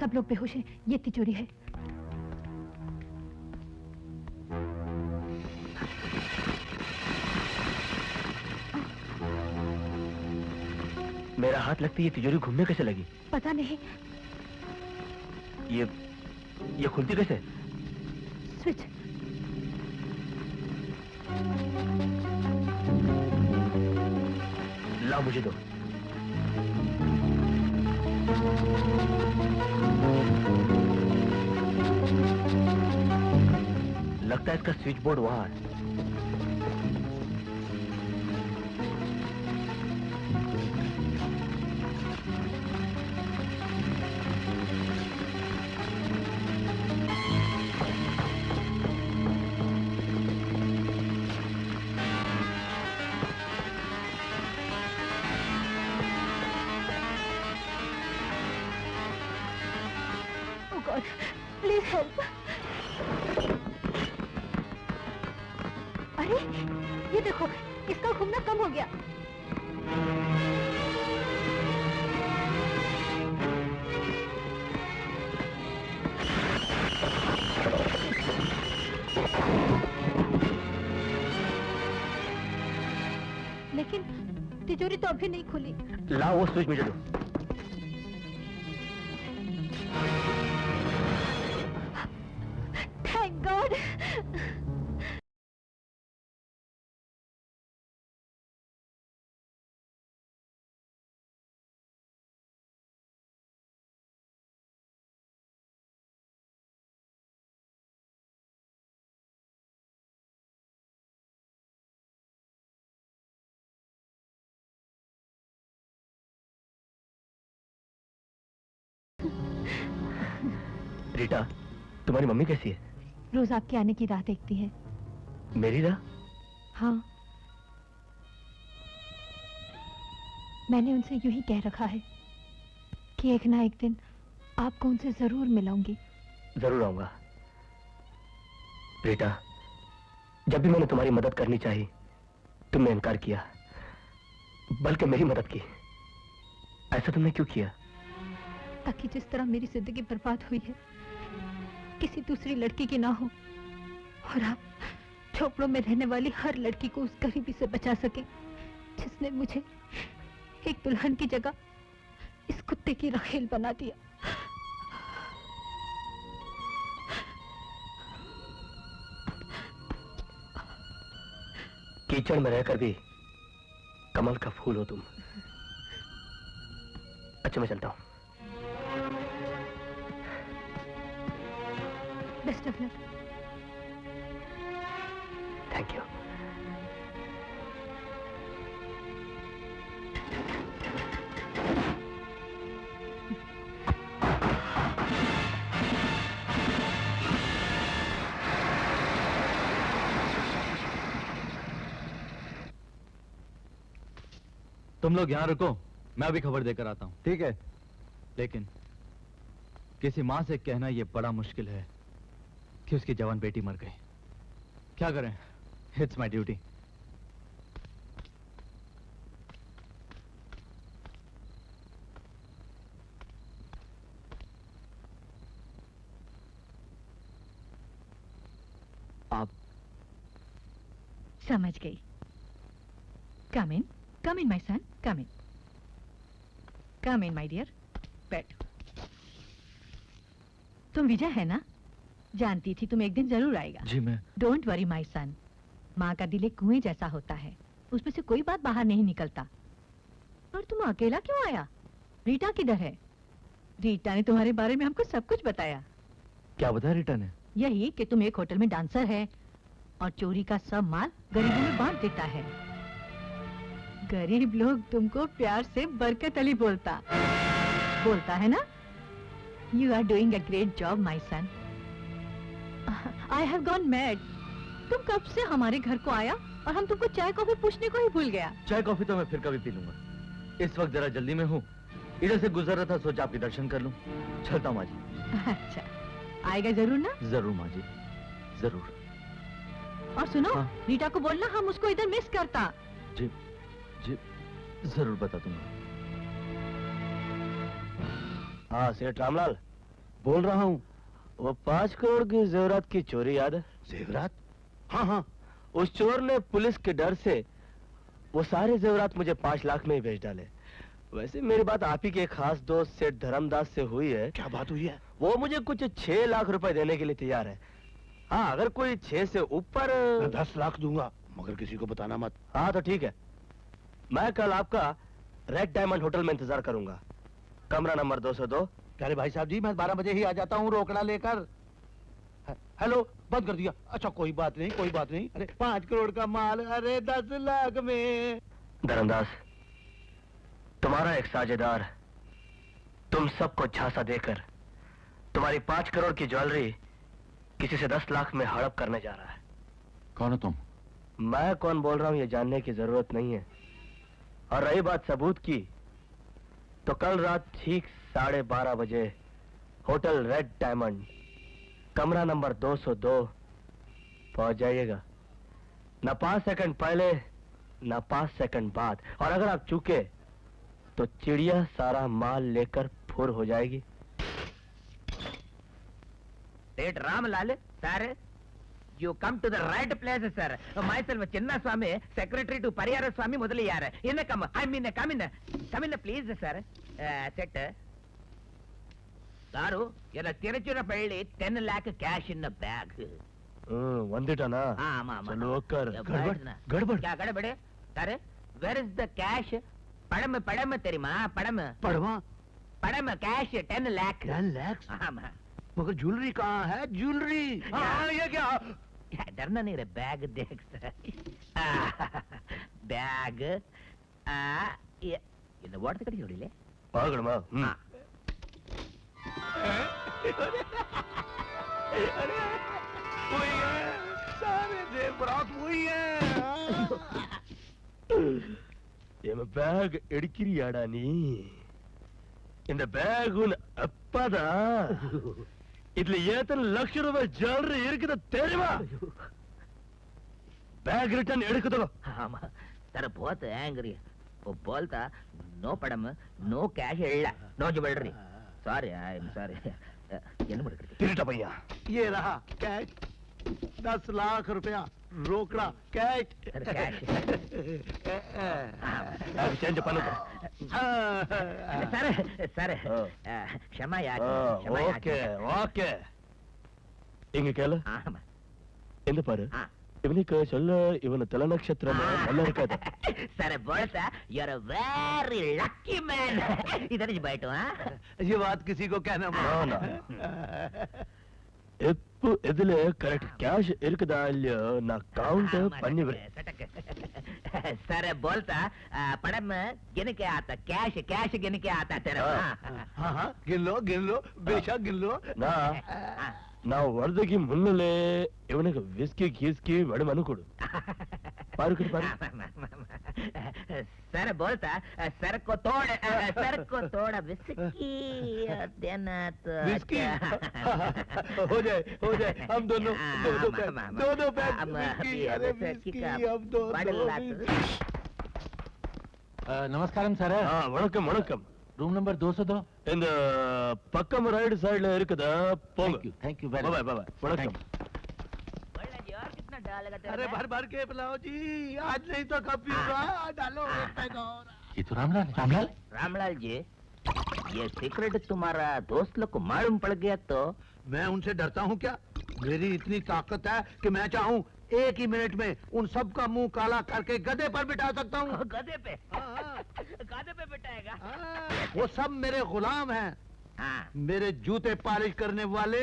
सब लोग बेहोश हैं, ये तिजोरी है। मेरा हाथ लगती है, तिजोरी घूमने कैसे लगी? पता नहीं। ये खुलती कैसे? स्विच। लाओ मुझे दो। लगता है इसका स्विच बोर्ड वहां है। Oh God, please help. अरे ये देखो, इसका घूमना कम हो गया। लेकिन तिजोरी तो अभी नहीं खुली। लाओ वो स्विच मुझे दो। Thank God. रीटा, तुम्हारी मम्मी कैसी है? रोज आपके आने की राह देखती है। मेरी राह? हाँ, मैंने उनसे यूं ही कह रखा है कि एक ना एक दिन आपको उनसे जरूर मिलाऊंगी। जरूर आऊंगा। रीटा, जब भी मैंने तुम्हारी मदद करनी चाहिए, तुमने इनकार किया, बल्कि मेरी मदद की। ऐसा तुमने क्यों किया? ताकि जिस तरह मेरी जिंदगी बर्बाद हुई है, किसी दूसरी लड़की की ना हो, और आप झोपड़ों में रहने वाली हर लड़की को उस गरीबी से बचा सके जिसने मुझे एक दुल्हन की जगह इस कुत्ते की रखेल बना दिया। कीचड़ में रहकर भी कमल का फूल हो तुम। अच्छा, मैं चलता हूं। Best of luck. Thank you. तुम लोग यहाँ रुको, मैं अभी खबर देकर आता हूँ। ठीक है। लेकिन किसी माँ से कहना यह बड़ा मुश्किल है कि उसकी जवान बेटी मर गई। क्या करें? It's my duty. आप समझ गई। Come in my son, come in my dear, बैठो। तुम विजय है ना? जानती थी तुम एक दिन जरूर आएगा। जी मैं। डोंट वरी माय सन, माँ का दिल एक कुएं जैसा होता है, उसमें से कोई बात बाहर नहीं निकलता। और तुम अकेला क्यों आया? रीटा किधर है? रीटा ने तुम्हारे बारे में हमको सब कुछ बताया। क्या बताया रीटा ने? यही कि तुम एक होटल में डांसर है और चोरी का सब माल गरीबों में बांट देता है। गरीब लोग तुमको प्यार से बरकत अली बोलता है ना? You are doing a great job my son. I have gone mad. तुम कब से हमारे घर को आया और हम तुमको चाय कॉफी पूछने को ही भूल गया। चाय कॉफी तो मैं फिर कभी पी लूंगा, इस वक्त जरा जल्दी में हूँ। इधर से गुजर रहा था, सोचा आपके दर्शन कर लूं। चलता हूँ माँ जी। अच्छा, आएगा जरूर ना? जरूर माँ जी, जरूर। और सुनो, हाँ। रीटा को बोलना हम उसको इधर मिस करता। जी जी जरूर बता दूंगा। हाँ सेठ रामलाल बोल रहा हूँ। वो 5 करोड़ की जेवरात की चोरी याद है? जेवरात? हाँ हाँ, उस चोर ने पुलिस के डर से वो सारे जेवरात मुझे 5 लाख में ही भेज डाले। वैसे मेरी बात आप ही के खास दोस्त सेठ धर्मदास से हुई है। क्या बात हुई है? वो मुझे कुछ 6 लाख रुपए देने के लिए तैयार है। हाँ, अगर कोई 6 से ऊपर। मैं 10 लाख दूंगा, मगर किसी को बताना मत। हाँ तो ठीक है, मैं कल आपका रेड डायमंड होटल में इंतजार करूंगा, कमरा नंबर 202। अरे भाई साहब जी, मैं 12 बजे ही आ जाता हूँ रोकड़ा लेकर। हेलो, बंद कर दिया। अच्छा कोई बात नहीं, कोई बात नहीं। अरे 5 करोड़ का माल, अरे 10 लाख में। धर्मदास, तुम्हारा एक साझेदार तुम सबको झांसा देकर तुम्हारी 5 करोड़ की ज्वेलरी किसी से 10 लाख में हड़प करने जा रहा है। कौन हो तुम? मैं कौन बोल रहा हूं ये जानने की जरूरत नहीं है। और रही बात सबूत की, तो कल रात ठीक 12:30 बजे होटल रेड डायमंड कमरा नंबर 202 पहुंच जाइएगा। न 5 सेकंड पहले न 5 सेकंड बाद। और अगर आप चूके तो चिड़िया सारा माल लेकर फुर हो जाएगी। सेठ Ramlal sir, you come to the right place, sir. Myself, Chinna Swami, secretary to Pariyara Swami Mudaliyar. Come in, please, sir. Set. Garu, you're a Tiruchirappalli, 10 lakh cash in the bag. ಒಂದಿಟನಾ? ಚಲೋ ಕರ್. ಗಡ್ಬಡ್. क्या गड़बड़े? Sir, where is the cash? पड़म तेरीमा, पड़म. Padwa? पड़म cash 10 lakh. 10 lakh? हाँ माँ. मगर jewellery कहाँ है? Jewellery? ये क्या? डरना नहीं रे, बैग देख सर। बैग ये वाट कड़ी छोड़ी ले। ಪಾಗಡಮ್ಮ. हाँ। सारे जेवरात हुई है। ஏன் பேக் எடுக்கிறியாடா நீ? இந்த பேக் உன் அப்பதா? இதுல எத்தனை லட்சம் ரூபாய் ஜுவல்லரி இருக்குது தெரியுமா? बैग रिटर्न எடுக்குதோ? हाँ माँ, सर बहुत एंग्री है। वो बोलता नो पड़म, नो कैश इल्ला, no jewellery. Sorry, I am sorry. என்ன முடிக்கிறது? திருட்ட பையா. ये रहा कैश, 10 लाख रुपया रोकड़ा cash. Sir cash. Bag change பண்ணுங்க. सर क्षमा याद, क्षमा याद। Okay okay. இங்க கேளு. हाँ माँ। இந்த பாரு. हाँ। இவனுக்கு சொல்ல இவன தல நட்சத்திரம் நல்லா இருக்காது. सर बोलता you are very lucky man. इधर ही बैठो। हाँ, ये बात किसी को कहना ना, எப்போ எதுல கரெக்ட் கேஷ் இருக்குதா இல்லையோ நான் கவுண்ட் பண்ணி விடுறேன். सर बोलता पड़म गिन के आता, कैश कैश गिन के आता तेरा। हाँ हाँ गिन लो बेशक गिन लो। ನಾವು ವರದಗಿ ಮುನ್ನಲೆ ಇವನಿಗೆ ವಿಸ್ಕಿ ಗೀಸ್ಕಿ ಮಡಮನು ಕೊಡು. ಪಾರು ಕೊಡು ಪಾರು. सर बोलता सर को तोड़ विस्की देना तो विस्की? हो जाए हम दोनों दो पैक विस्की। अरे विस्की हम दोनों। நமஸ்காரம் சார். வணக்கம் வணக்கம். Room number 202. இந்த பக்கம் ரைட் சைடுல இருக்குதா? போங்க. Thank you very bye much. பாய். வணக்கம். ಒಳ್ಳೆ ಜೋರ डालेगा तेरे अरे में? भर भर के पिलाओ जी, आज नहीं तो कब पीऊंगा। डालो एक पैक और। ये तो रामलाल है। रामलाल रामलाल जी, ये सीक्रेट तुम्हारा दोस्त लोग को मालूम पड़ गया तो? मैं उनसे डरता हूँ क्या? मेरी इतनी ताकत है कि मैं चाहूँ एक ही मिनट में उन सब का मुंह काला करके गधे पर बिठा सकता हूँ। गधे पे? हाँ, गधे पे बिठाएगा? हाँ, वो सब मेरे गुलाम हैं, हाँ। मेरे जूते पॉलिश करने वाले।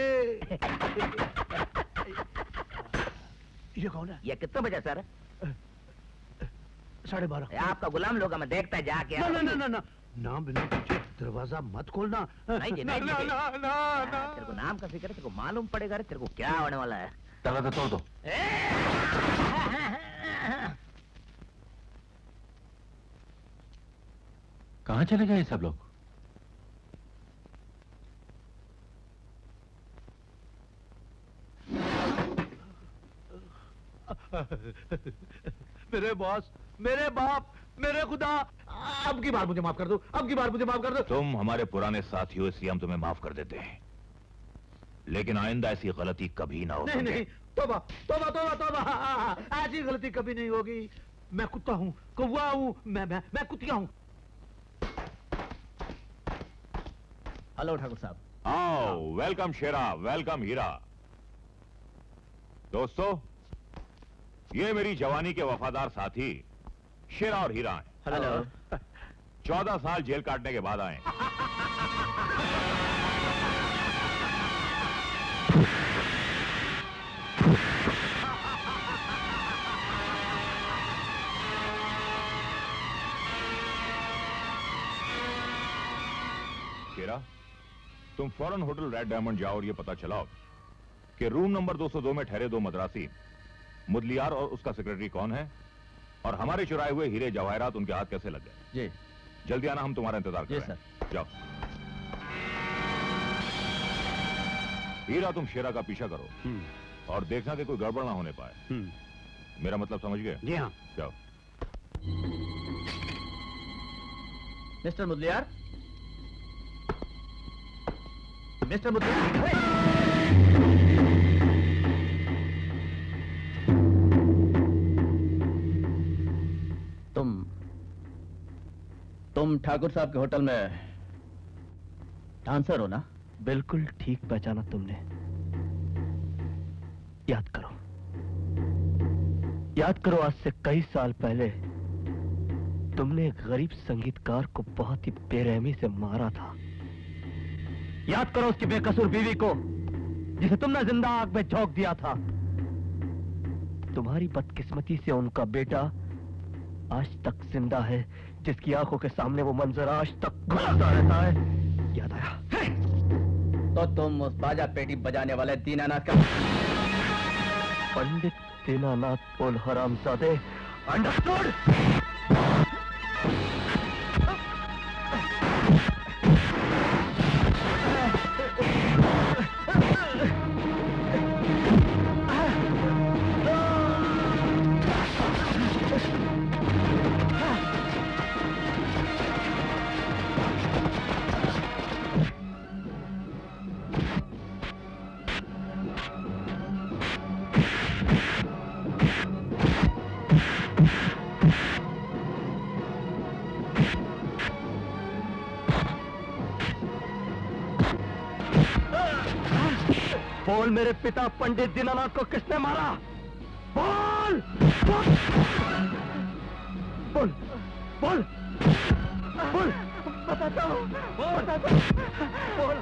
ये कौन है? ये कितना बजा सर? 12:30। आपका गुलाम लोग मैं देखता जाके। ना ना ना ना ना ना, बिना पूछे दरवाजा मत खोलना। नहीं जी, नहीं जी। ना। तेरे को नाम का फिक्र है, तेरे को मालूम पड़ेगा रे, तेरे को क्या होने वाला है। दरवाजा तोड़ दो। कहाँ चले गए सब लोग? मेरे बॉस, मेरे बाप, मेरे खुदा, अब की बार मुझे माफ कर दो, अब की बार मुझे माफ कर दो। तुम हमारे पुराने साथी हो, इसलिए हम तुम्हें माफ कर देते हैं, लेकिन आइंदा ऐसी गलती कभी ना हो। नहीं नहीं, तोबा तोबा तोबा तोबा, ऐसी गलती कभी नहीं होगी। मैं कुत्ता हूँ, कौवा हूँ, मैं कुतिया हूँ। हेलो ठाकुर साहब। आओ, वेलकम शेरा, वेलकम हीरा। दोस्तों, ये मेरी जवानी के वफादार साथी शेरा और हीरा हैं। हेलो। 14 साल जेल काटने के बाद आए। शेरा, तुम फौरन होटल रेड डायमंड जाओ और ये पता चलाओ कि रूम नंबर 202 में ठहरे 2 मद्रासी मुदलियार और उसका सेक्रेटरी कौन है, और हमारे चुराए हुए हीरे जवाहरात उनके हाथ कैसे लग गए। जी जल्दी आना, हम तुम्हारा इंतजार कर जी, रहे हैं। जाओ। हीरा, तुम शेरा का पीछा करो और देखना कि कोई गड़बड़ ना होने पाए। मेरा मतलब समझ गए? जी हाँ। जाओ। Mister Mudaliar, mister Mudaliar. तुम ठाकुर साहब के होटल में डांसर हो ना? बिल्कुल ठीक पहचाना तुमने। याद करो, याद करो, आज से कई साल पहले तुमने एक गरीब संगीतकार को बहुत ही बेरहमी से मारा था। याद करो उसकी बेकसूर बीवी को, जिसे तुमने जिंदा आग में झोंक दिया था। तुम्हारी बदकिस्मती से उनका बेटा आज तक जिंदा है, जिसकी आंखों के सामने वो मंजर आज तक घुलता रहता है। याद आया? तो तुम उस बाजा पेटी बजाने वाले दीनानाथ का पंडित दीनानाथ बोल हरामजादे। अंडरस्टूड? बोल, मेरे पिता पंडित दीनानाथ को किसने मारा? बोल बोल बोल बोल बोल, बताता हूँ, बताता हूँ, बोल।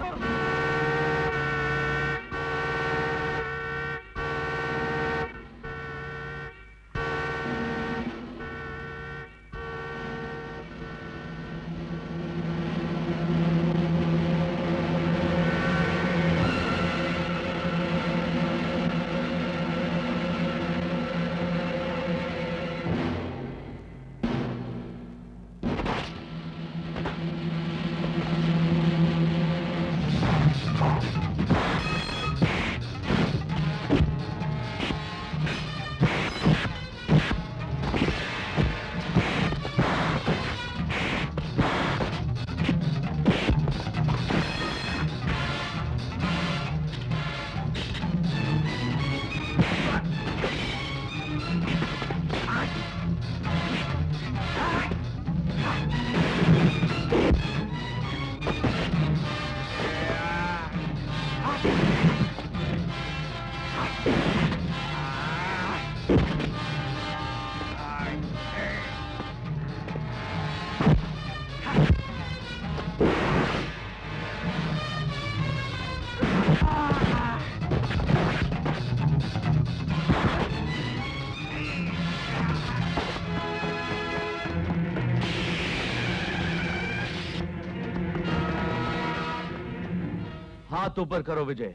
हाथ ऊपर करो विजय।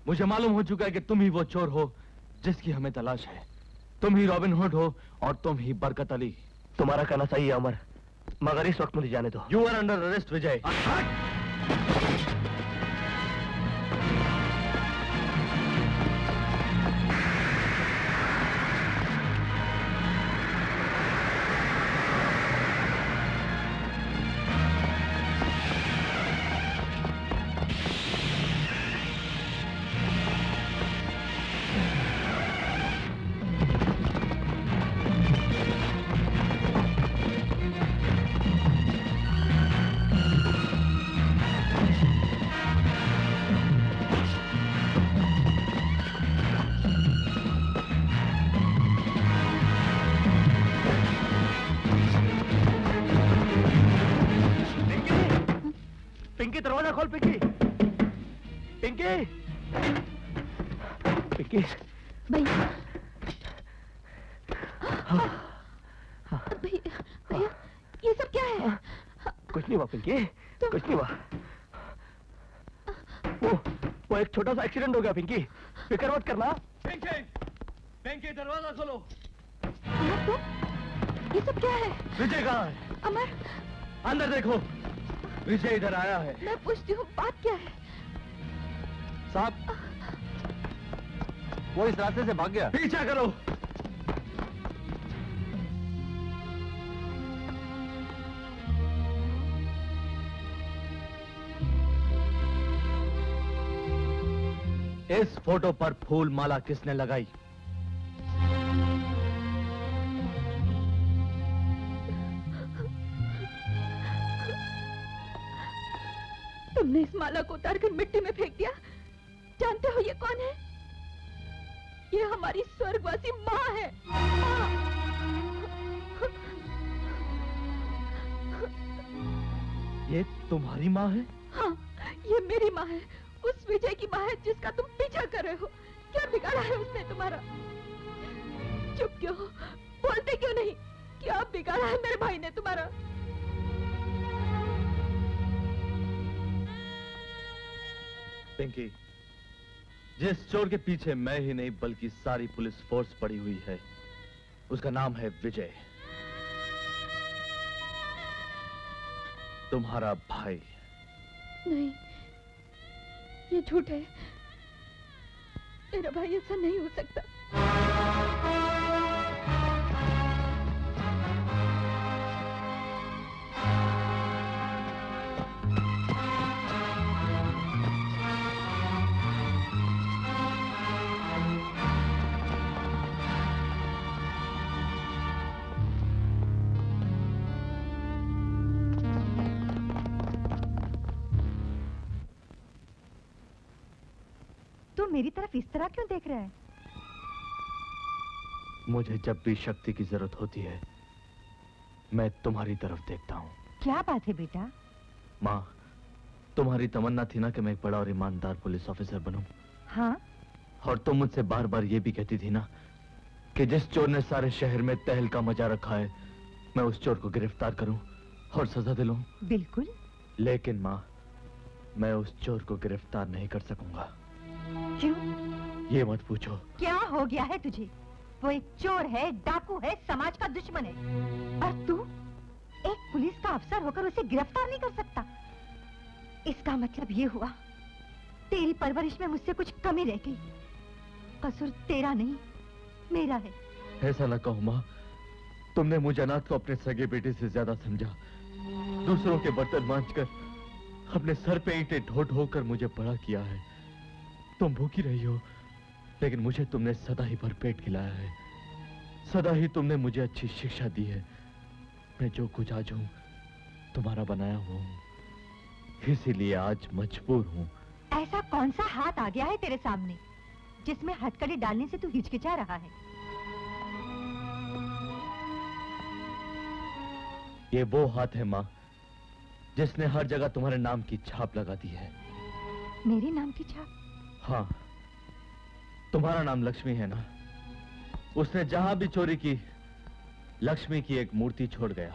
मुझे मालूम हो चुका है कि तुम ही वो चोर हो जिसकी हमें तलाश है। तुम ही रॉबिन हुड हो और तुम ही बरकत अली। तुम्हारा कहना सही है अमर, मगर इस वक्त मुझे जाने दो। यू आर अंडर अरेस्ट विजय। पिंकी, दरवाजा खोल। पिंकी, पिंकी, पिंकी। भैया, भैया, ये सब क्या है? कुछ नहीं हुआ पिंकी, कुछ नहीं हुआ। वो एक छोटा सा एक्सीडेंट हो गया पिंकी, फिक्र मत करना। पिंकी, पिंकी, दरवाजा खोलो। ये सब क्या है? विजय कहाँ है? अमर, अंदर देखो, विजय इधर आया है। मैं पूछती हूँ, बात क्या है? साहब, वो इस रास्ते से भाग गया। पीछा करो। इस फोटो पर फूल माला किसने लगाई? तुमने इस माला को उतारकर मिट्टी में फेंक दिया। जानते हो ये कौन है? ये हमारी स्वर्गवासी माँ है। माँ। ये तुम्हारी माँ है? हाँ, ये मेरी माँ है। उस विजय की माँ है जिसका तुम पीछा कर रहे हो। क्या बिगाड़ा है उसने तुम्हारा? चुप क्यों हो? बोलते क्यों नहीं? क्या बिगाड़ा है मेरे भाई ने तुम्हारा? पिंकी, जिस चोर के पीछे मैं ही नहीं बल्कि सारी पुलिस फोर्स पड़ी हुई है, उसका नाम है विजय, तुम्हारा भाई। नहीं, ये झूठ है। मेरा भाई ऐसा नहीं हो सकता। तू मेरी तरफ इस तरह क्यों देख रहा है? मुझे जब भी शक्ति की जरूरत होती है, मैं तुम्हारी तरफ देखता हूँ। क्या बात है बेटा? माँ, तुम्हारी तमन्ना थी ना कि मैं एक बड़ा और ईमानदार पुलिस ऑफिसर बनूं। हाँ? और तुम मुझसे बार बार ये भी कहती थी ना कि जिस चोर ने सारे शहर में तहलका मचा रखा है, मैं उस चोर को गिरफ्तार करूं और सजा दिलाऊं। बिल्कुल। लेकिन माँ, मैं उस चोर को गिरफ्तार नहीं कर सकूंगा। क्यों? ये मत पूछो। क्या हो गया है तुझे? वो एक चोर है, डाकू है, समाज का दुश्मन है, और तू एक पुलिस का अफसर होकर उसे गिरफ्तार नहीं कर सकता। इसका मतलब ये हुआ तेरी परवरिश में मुझसे कुछ कमी रह गई। कसूर तेरा नहीं, मेरा है। ऐसा न कहो माँ, तुमने मुझे अनाथ को अपने सगे बेटे से ज्यादा समझा। दूसरों के बर्तन मांजकर अपने सर पे ईंटें ढो ढो कर मुझे बड़ा किया है। तुम भूखी रही हो, लेकिन मुझे तुमने सदा ही भरपेट खिलाया है। सदा ही तुमने मुझे अच्छी शिक्षा दी है। मैं जो कुछ आज हूँ, तुम्हारा बनाया हुआ हूँ, इसीलिए आज मजबूर हूँ। ऐसा कौन सा हाथ आ गया है तेरे सामने जिसमें हथकड़ी डालने से तू हिचकिचा रहा है? ये वो हाथ है माँ जिसने हर जगह तुम्हारे नाम की छाप लगा दी है। मेरे नाम की छाप? हाँ, तुम्हारा नाम लक्ष्मी है ना। उसने जहां भी चोरी की, लक्ष्मी की एक मूर्ति छोड़ गया।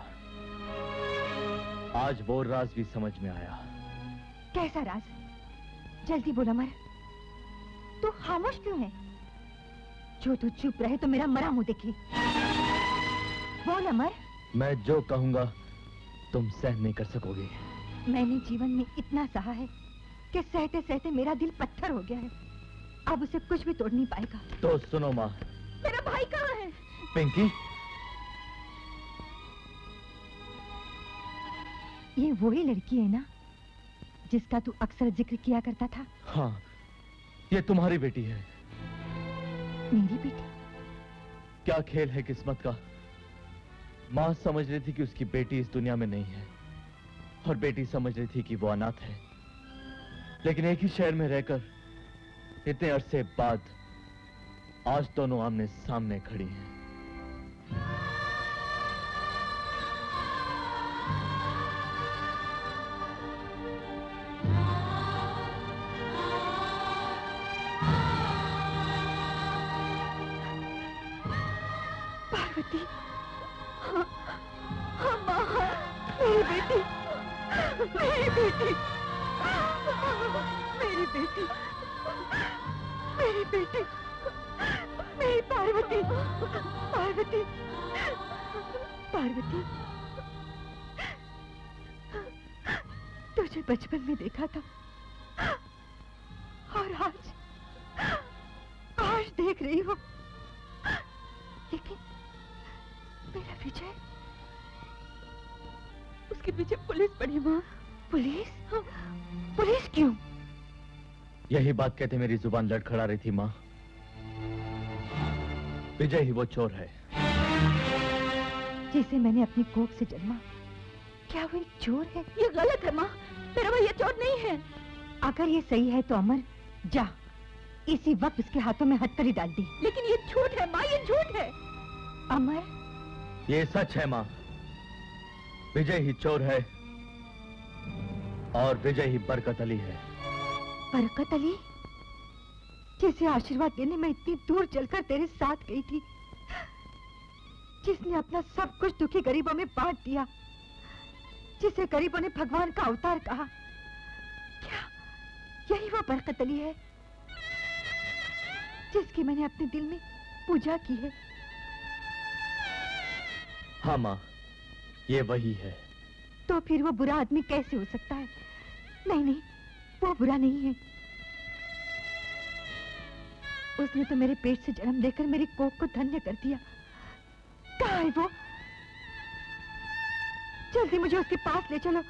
आज वो राज भी समझ में आया। कैसा राज? जल्दी बोल अमर, तू खामोश क्यों है? जो तू चुप रहे तो मेरा मरा मुंह दिखे। बोल अमर। मैं जो कहूंगा तुम सहन नहीं कर सकोगे। मैंने जीवन में इतना सहा है कि सहते सहते मेरा दिल पत्थर हो गया है। अब उसे कुछ भी तोड़ नहीं पाएगा। तो सुनो माँ। मेरा भाई कहाँ है? पिंकी, ये वही लड़की है ना जिसका तू अक्सर जिक्र किया करता था? हाँ, ये तुम्हारी बेटी है। मेरी बेटी? क्या खेल है किस्मत का। माँ समझ रही थी कि उसकी बेटी इस दुनिया में नहीं है, और बेटी समझ रही थी कि वो अनाथ है। लेकिन एक ही शहर में रहकर इतने अरसे बाद आज दोनों आमने सामने खड़ी हैं। पार्वती, हाँ, हाँ माँ, मेरी बेटी, मेरी बेटी, मेरी बेटी, मेरी बेटी, मेरी पार्वती, पार्वती, पार्वती। तुझे बचपन में देखा था और आज देख रही हूँ, लेकिन मेरा विजय, उसके पीछे पुलिस पड़ी। माँ, पुलिस? पुलिस क्यों? यही बात कहते मेरी जुबान लड़खड़ा रही थी माँ। विजय ही वो चोर है जिसे मैंने अपनी कोख से जन्मा। क्या वो एक चोर है? ये गलत है माँ, मेरा भैया चोर नहीं है। अगर ये सही है तो अमर, जा इसी वक्त उसके हाथों में हथकड़ी डाल दी। लेकिन ये झूठ है माँ, ये झूठ है। अमर, ये सच है माँ। विजय ही चोर है और विजय ही बरकत अली है। बरकत अली, जिसे आशीर्वाद देने में इतनी दूर चलकर तेरे साथ गई थी, जिसने अपना सब कुछ दुखी गरीबों में बांट दिया, जिसे गरीबों ने भगवान का अवतार कहा। क्या यही वो बरकत अली है जिसकी मैंने अपने दिल में पूजा की है? हाँ माँ, ये वही है। तो फिर वो बुरा आदमी कैसे हो सकता है? नहीं नहीं, वो बुरा नहीं है। उसने तो मेरे पेट से जन्म देकर मेरी कोख को धन्य कर दिया। कहाँ है वो? जल्दी मुझे उसके पास ले चलो,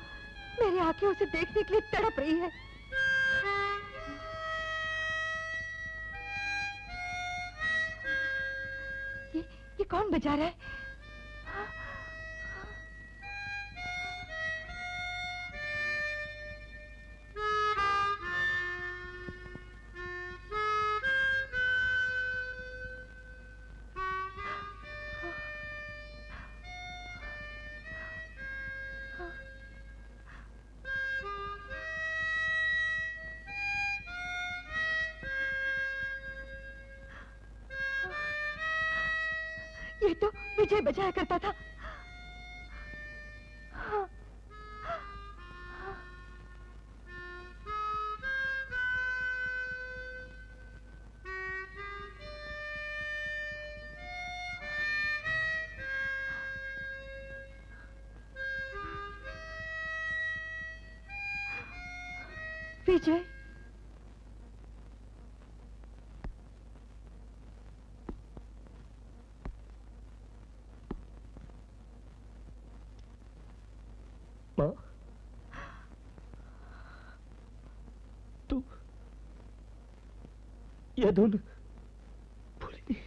मेरी आंखें उसे देखने के लिए तड़प रही है। ये कौन बजा रहा है? ये तो विजय बजाया करता था। विजय, माँ, तू यह धुन भूली?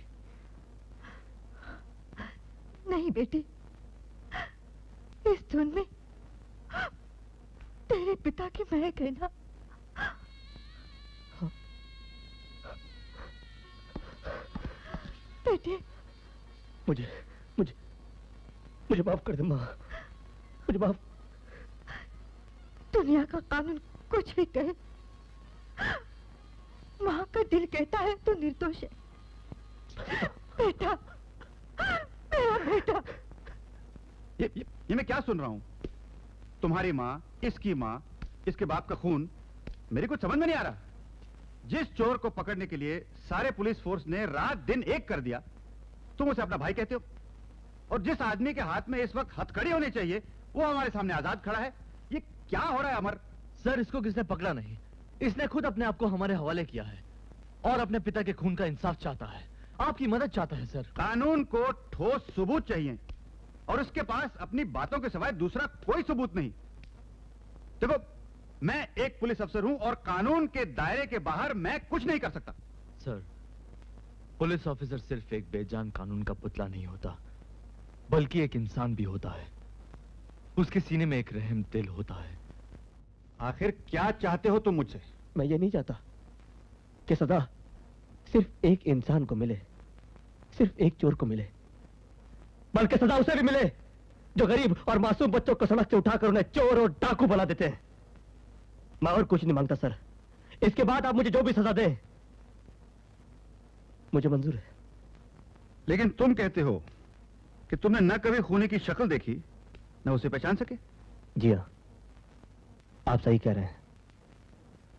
नहीं बेटी, इस धुन में तेरे पिता की महक है ना। बेटी, मुझे मुझे मुझे माफ कर दे माँ, मुझे माफ। दुनिया का कानून कुछ भी कहे, माँ का दिल कहता है तो निर्दोष है। बेटा, मेरा बेटा। ये मैं क्या सुन रहा हूँ? तुम्हारी माँ, इसकी माँ, इसके बाप का खून, मेरे को समझ में नहीं आ रहा। जिस चोर को पकड़ने के लिए सारे पुलिस फोर्स ने रात दिन एक कर दिया, तुम उसे अपना भाई कहते हो। और जिस आदमी के हाथ में इस वक्त हथकड़ी होनी चाहिए, वो हमारे सामने आजाद खड़ा है। ये क्या हो रहा है अमर? सर, इसको किसने पकड़ा नहीं, इसने खुद अपने आप को हमारे हवाले किया है और अपने पिता के खून का इंसाफ चाहता है, आपकी मदद चाहता है। सर, कानून को ठोस सबूत चाहिए और उसके पास अपनी बातों के सिवाय दूसरा कोई सबूत नहीं। देखो, मैं एक पुलिस अफसर हूं और कानून के दायरे के बाहर मैं कुछ नहीं कर सकता। सर, पुलिस ऑफिसर सिर्फ एक बेजान कानून का पुतला नहीं होता, बल्कि एक इंसान भी होता है। उसके सीने में एक रहम दिल होता है। आखिर क्या चाहते हो तुम मुझसे? मैं ये नहीं चाहता कि सजा सिर्फ एक इंसान को मिले, सिर्फ एक चोर को मिले, बल्कि सजा उसे भी मिले जो गरीब और मासूम बच्चों को सड़क से उठाकर उन्हें चोर और डाकू बना देते हैं। मैं और कुछ नहीं मांगता सर, इसके बाद आप मुझे जो भी सजा दें मुझे मंजूर है। लेकिन तुम कहते हो कि तुमने न कभी खूनी की शक्ल देखी, न उसे पहचान सके। जी हाँ, आप सही कह रहे हैं।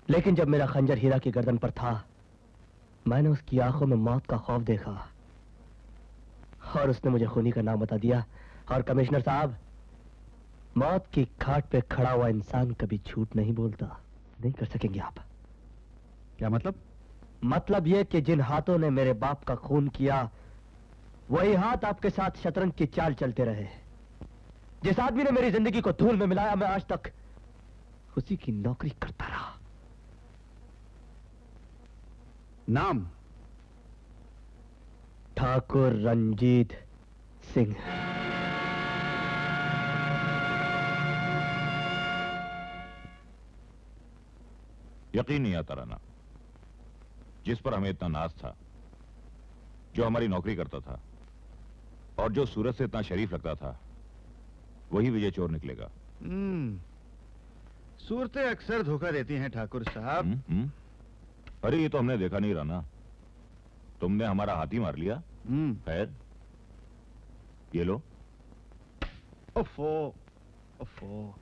लेकिन जब मेरा खंजर हीरा की गर्दन पर था, मैंने उसकी आंखों में मौत का खौफ देखा और उसने मुझे खूनी का नाम बता दिया। और कमिश्नर साहब, मौत की खाट पे खड़ा हुआ इंसान कभी झूठ नहीं बोलता। नहीं कर सकेंगे आप। क्या मतलब? मतलब यह कि जिन हाथों ने मेरे बाप का खून किया, वही हाथ आपके साथ शतरंज की चाल चलते रहे। जिस आदमी ने मेरी जिंदगी को धूल में मिलाया, मैं आज तक उसी की नौकरी करता रहा। नाम? ठाकुर रंजीत सिंह। यकीन नहीं आता राना, जिस पर हमें इतना नाज था, जो हमारी नौकरी करता था और जो सूरत से इतना शरीफ लगता था, वही विजय चोर निकलेगा। सूरतें अक्सर धोखा देती हैं ठाकुर साहब। अरे ये तो हमने देखा नहीं राना, तुमने हमारा हाथी मार लिया। खैर, ये लो। ओफो, ओफो।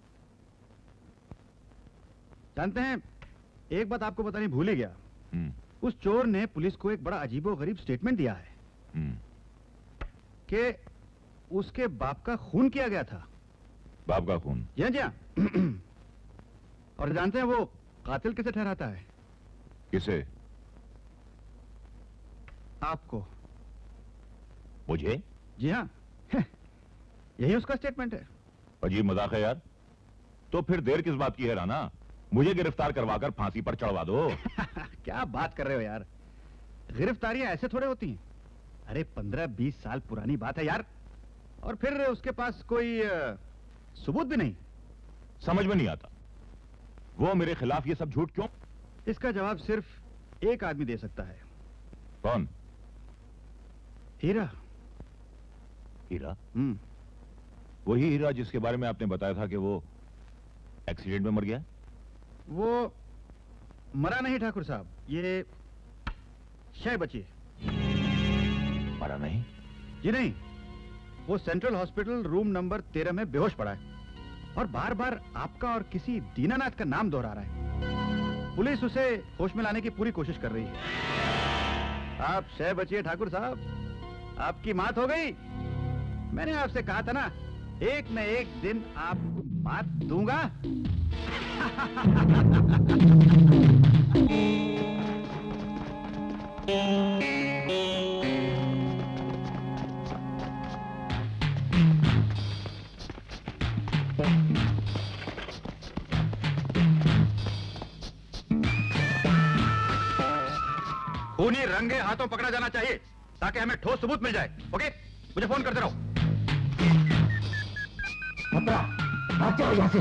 जानते हैं, एक बात आपको बतानी भूल ही गया। उस चोर ने पुलिस को एक बड़ा अजीबोगरीब स्टेटमेंट दिया है कि उसके बाप का खून किया गया था। बाप का खून? जी हाँ, जी हाँ। और जानते हैं वो कातिल किसे ठहराता है? किसे? आपको। मुझे? जी हाँ। यही उसका स्टेटमेंट है। अजीब मजाक है यार। तो फिर देर किस बात की है राना? मुझे गिरफ्तार करवाकर फांसी पर चढ़वा दो। क्या बात कर रहे हो यार? गिरफ्तारियां ऐसे थोड़े होती हैं। अरे 15-20 साल पुरानी बात है यार, और फिर उसके पास कोई सबूत भी नहीं। समझ में नहीं आता, वो मेरे खिलाफ ये सब झूठ क्यों? इसका जवाब सिर्फ एक आदमी दे सकता है। कौन? हीरा। हीरा? वही हीरा जिसके बारे में आपने बताया था कि वो एक्सीडेंट में मर गया। वो मरा नहीं ठाकुर साहब, ये शय बची है। मरा नहीं? जी नहीं, वो सेंट्रल हॉस्पिटल रूम नंबर 13 में बेहोश पड़ा है और बार बार आपका और किसी दीनानाथ का नाम दोहरा रहा है। पुलिस उसे होश में लाने की पूरी कोशिश कर रही है। आप शय बचिए ठाकुर साहब, आपकी मात हो गई। मैंने आपसे कहा था ना, एक न एक दिन आपको मात दूंगा। खूनी रंगे हाथों पकड़ा जाना चाहिए ताकि हमें ठोस सबूत मिल जाए। ओके, मुझे फोन करते रहो। भाग जाओ यहाँ से।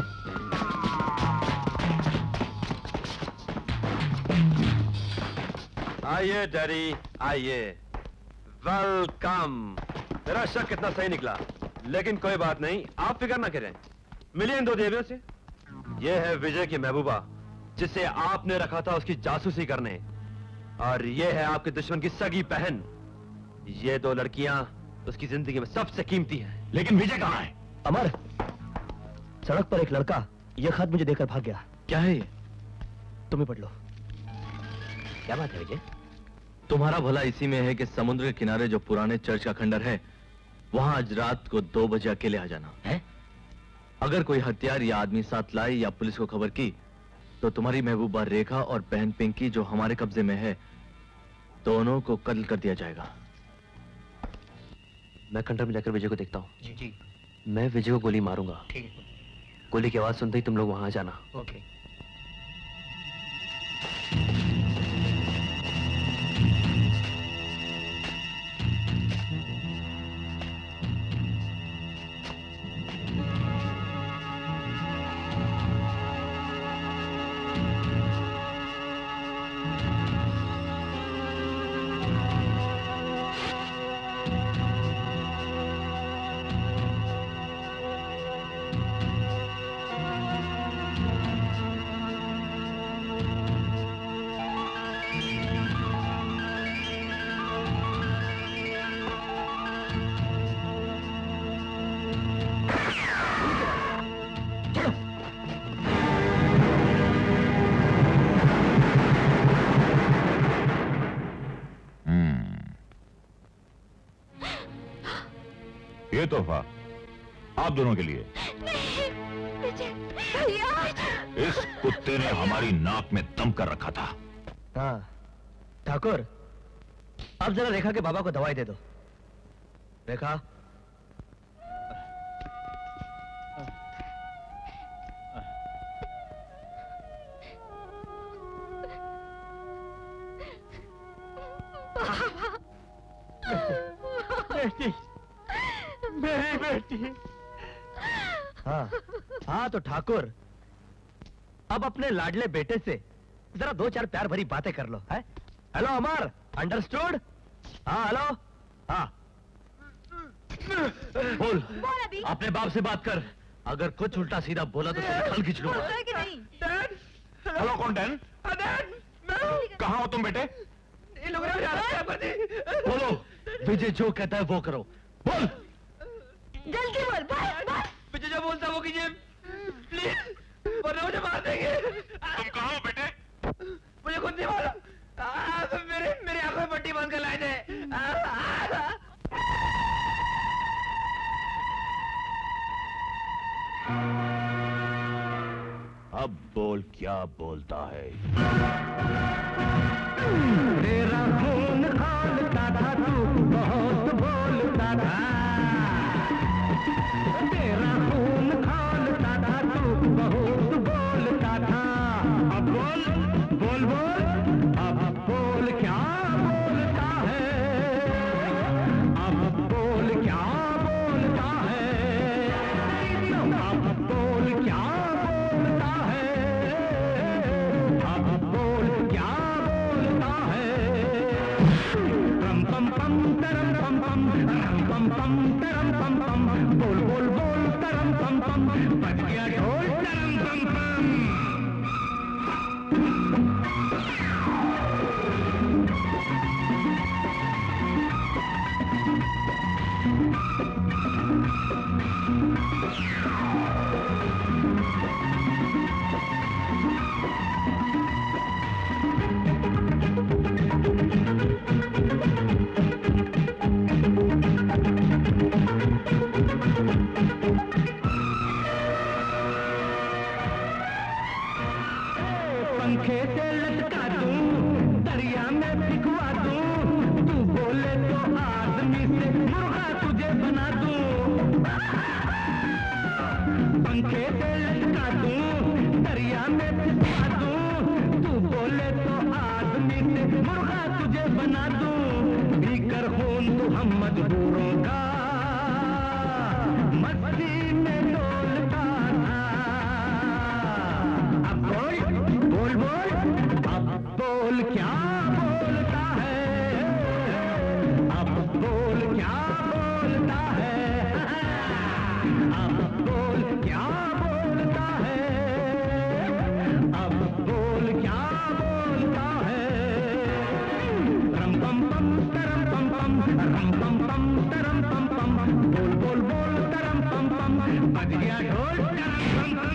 आइए डैडी, आइए। वेलकम। मेरा शक कितना सही निकला, लेकिन कोई बात नहीं, आप फिक्र ना करें। मिलिए इन दो देवियों से। ये है विजय की महबूबा, जिसे आपने रखा था उसकी जासूसी करने, और ये है आपके दुश्मन की सगी बहन। ये दो लड़कियां उसकी जिंदगी में सबसे कीमती हैं। लेकिन विजय कहाँ है? अमर, सड़क पर एक लड़का यह खत मुझे देकर भाग गया। क्या है ये? तुम ही पढ़ लो। क्या बात है विजय? तुम्हारा भला इसी में है कि समुद्र के किनारे जो पुराने चर्च का खंडर है, वहां आज रात को 2 बजे अकेले आ जाना है? अगर कोई हथियार या आदमी साथ लाए या पुलिस को खबर की, तो तुम्हारी महबूबा रेखा और बहन पिंकी जो हमारे कब्जे में है, दोनों को कत्ल कर दिया जाएगा। मैं खंडर में जाकर विजय को देखता हूँ। जी। मैं विजय को गोली मारूंगा। ठीक है। गोली की आवाज सुनते ही तुम लोग वहां आ जाना। ओके। ये तोहफा आप दोनों के लिए। इस कुत्ते ने हमारी नाक में दम कर रखा था। हाँ ठाकुर, अब जरा रेखा के बाबा को दवाई दे दो। रेखा, बेटी, मेरी बेटी। हाँ हाँ तो ठाकुर, अब अपने लाडले बेटे से जरा 2-4 प्यार भरी बातें कर लो। है? हेलो अमर, अंडरस्टूड? हाँ हेलो। हाँ बोल, अपने बाप से बात कर। अगर कुछ उल्टा सीधा बोला तो तेरे खल खींच लूंगा। हेलो कौन? कहाँ हो तुम बेटे? बोलो, विजय जो कहता है वो करो। बोल। जल्दी बोल, बस बस। विजय जो बोलता है वो कीजिए, प्लीज, वरना मुझे मार देंगे। तुम कहाँ हो बेटे? मुझे खुद नहीं मालूम। मेरी आंखों में पट्टी बांध कर लाए थे। अब बोल, क्या बोलता है? तेरा खून खौलता था, तू बहुत बोलता था। तेरा खून खौलता था, तू बहुत बोलता था। अब बोल बोल बोल, अब बोल क्या बोलता है? अब बोल क्या बोलता है? अब बोल क्या बोलता है? अब बोल क्या बोलता है? रम पम पम तरम पम पम, रम पम पम तरम पम पम, बोल बोल बोल तरम पम पम, बज गया ढोल तरम पम पम। पंखे से लटका दूं, दरिया में फिकवा दूं, तू बोले तो आदमी से मुर्गा तुझे बना दूं। पंखे से लटका दूं, दरिया में फिकवा दूं, तू बोले तो आदमी से मुर्गा तुझे बना दूं। भीकर खून तू हम मजबूरों का, मस्ती में डोलता था। अब बोल बोल बोल, अब बोल क्या बोलता है? अब रम पम पम तरम पम पम, बोल बोल बोल तरम पम पम, बज गया ढोल तरम पम पम।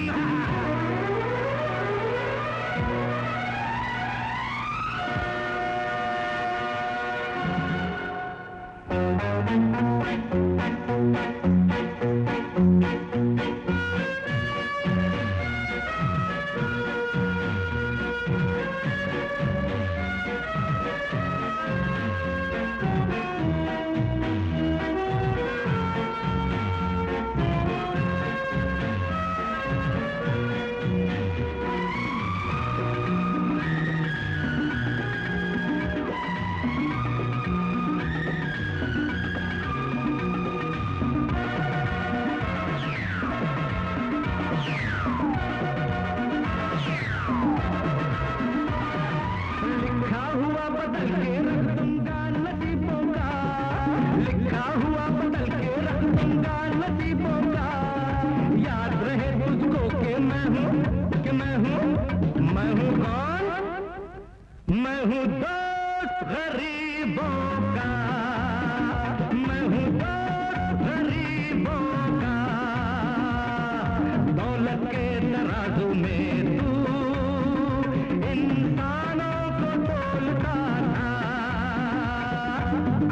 लिखा हुआ बदल के रख दूंगा नसीबों का, लिखा हुआ बदल के रख दूंगा नसीबों का। याद रहे तुझको कि मैं हूँ कौन? मैं हूँ दोस्त गरीबों का, मैं हूँ दोस्त गरीबों का। दौलत के तराजू में तू इंसानों को तोलता था।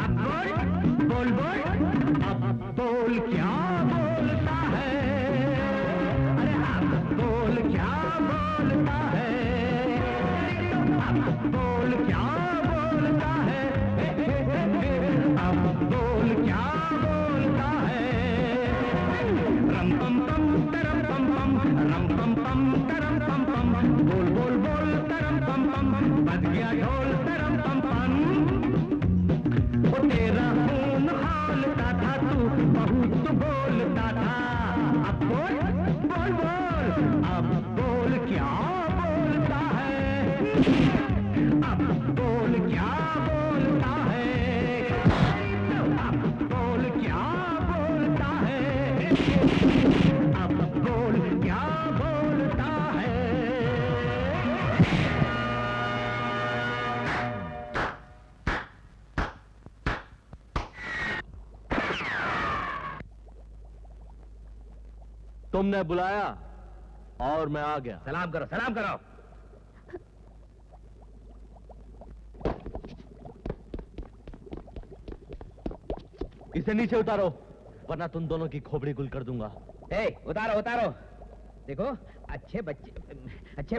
अब बोल बोल बोल, अब बोल क्या बोलता है? अरे अब बोल क्या बोलता है? अब बोल क्या बोलता है? अब बोल क्या बोलता है? रम पम पम तरम पम पम, रम पम पम तरम पम पम, बोल बोल बोल तरम पम पम, बज गया ढोल तरम पम पम। वो तेरा खून खौलता था, तू बहुत बोलता था। अब बोल बोल बोल, अब बोल क्या बोलता है? अब बोल क्या बोलता है? अब बोल क्या बोलता है? अब बोल क्या बोलता है? तुमने बुलाया और मैं आ गया। सलाम करो, सलाम करो। इसे नीचे उतारो, वरना तुम दोनों की खोपड़ी गुल कर दूंगा। ए, उतारो उतारो। देखो, अच्छे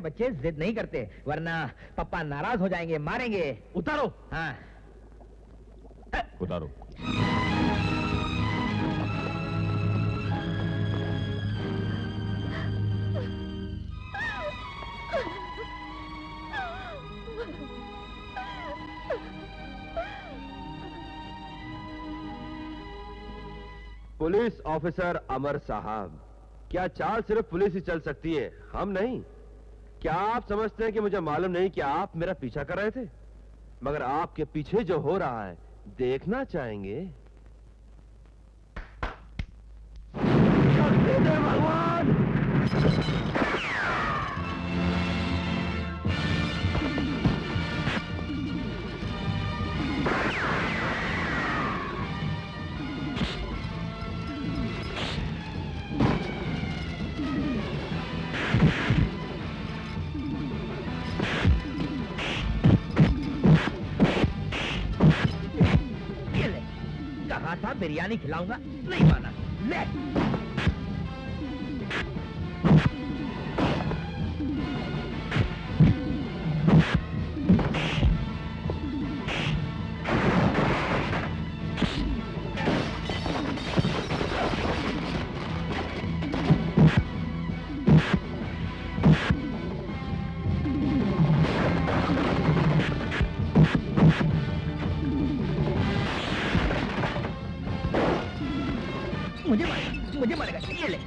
बच्चे जिद नहीं करते, वरना पापा नाराज हो जाएंगे, मारेंगे। उतारो। हाँ। उतारो। पुलिस ऑफिसर अमर साहब, क्या चाल सिर्फ पुलिस ही चल सकती है, हम नहीं? क्या आप समझते हैं कि मुझे मालूम नहीं कि आप मेरा पीछा कर रहे थे? मगर आपके पीछे जो हो रहा है देखना चाहेंगे। भगवान! कहा था बिरयानी खिलाऊंगा, नहीं माना। ले। मुझे मारेगा, ये ले।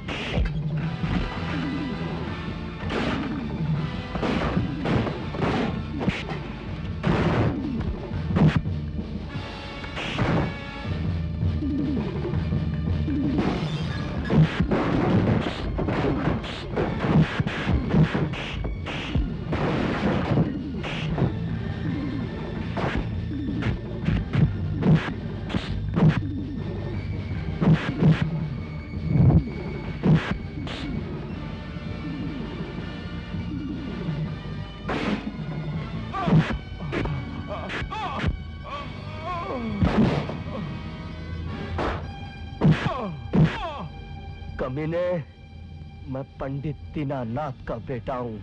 कमीने, मैं पंडित दीनानाथ का बेटा हूँ।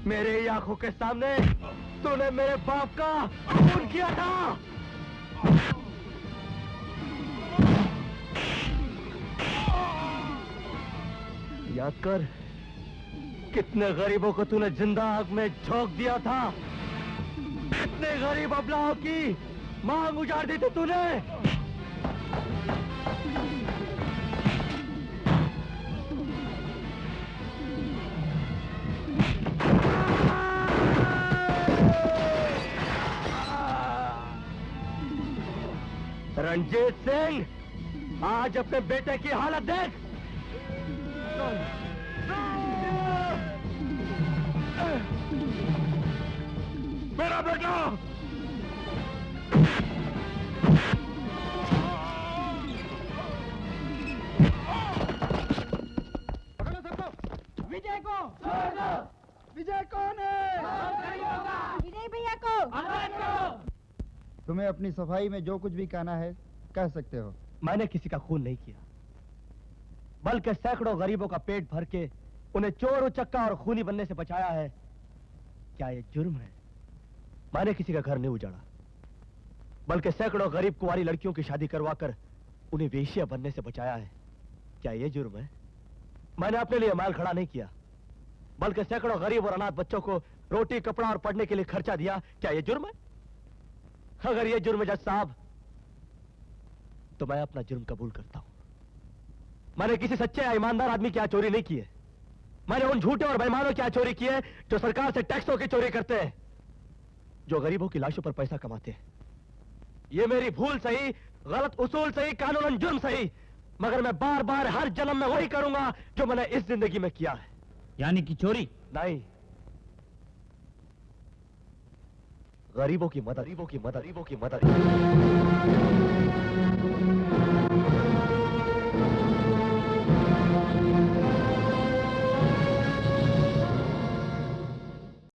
मेरे ही आंखों के सामने तूने मेरे बाप का खून किया था। याद कर, कितने गरीबों को तूने जिंदा आग में झोंक दिया था। कितने गरीब अबलाओं की मांग उजाड़ दी थी तूने। रंजीत सिंह, आज अपने बेटे की हालत देख। मेरा बेटा विजय को विजय कौन है? विजय भैया को तुम्हें अपनी सफाई में जो कुछ भी कहना है कह सकते हो। मैंने किसी का खून नहीं किया, बल्कि सैकड़ों गरीबों का पेट भर के उन्हें चोर उचक्का और खूनी बनने से बचाया है। क्या ये जुर्म है? मैंने किसी का घर नहीं उजाड़ा, बल्कि सैकड़ों गरीब कुंवारी लड़कियों की शादी करवाकर उन्हें वेश्या बनने से बचाया है। क्या ये जुर्म है? मैंने अपने लिए माल खड़ा नहीं किया, बल्कि सैकड़ों गरीब और अनाथ बच्चों को रोटी, कपड़ा और पढ़ने के लिए खर्चा दिया। क्या ये जुर्म है? अगर ये जुर्म है जज साहब, तो मैं अपना जुर्म कबूल करता हूं। मैंने किसी सच्चे या ईमानदार आदमी की यहाँ चोरी नहीं की है। मैंने उन झूठे और बेईमानों की यहाँ चोरी की है जो सरकार से टैक्सों की चोरी करते हैं, जो गरीबों की लाशों पर पैसा कमाते हैं। ये मेरी भूल सही, गलत उसूल सही, कानूनन जुर्म सही, मगर मैं बार बार हर जन्म में वही करूंगा जो मैंने इस जिंदगी में किया है। यानी कि चोरी? नहीं, गरीबों की मदद, गरीबों की मदद, गरीबों की मदद।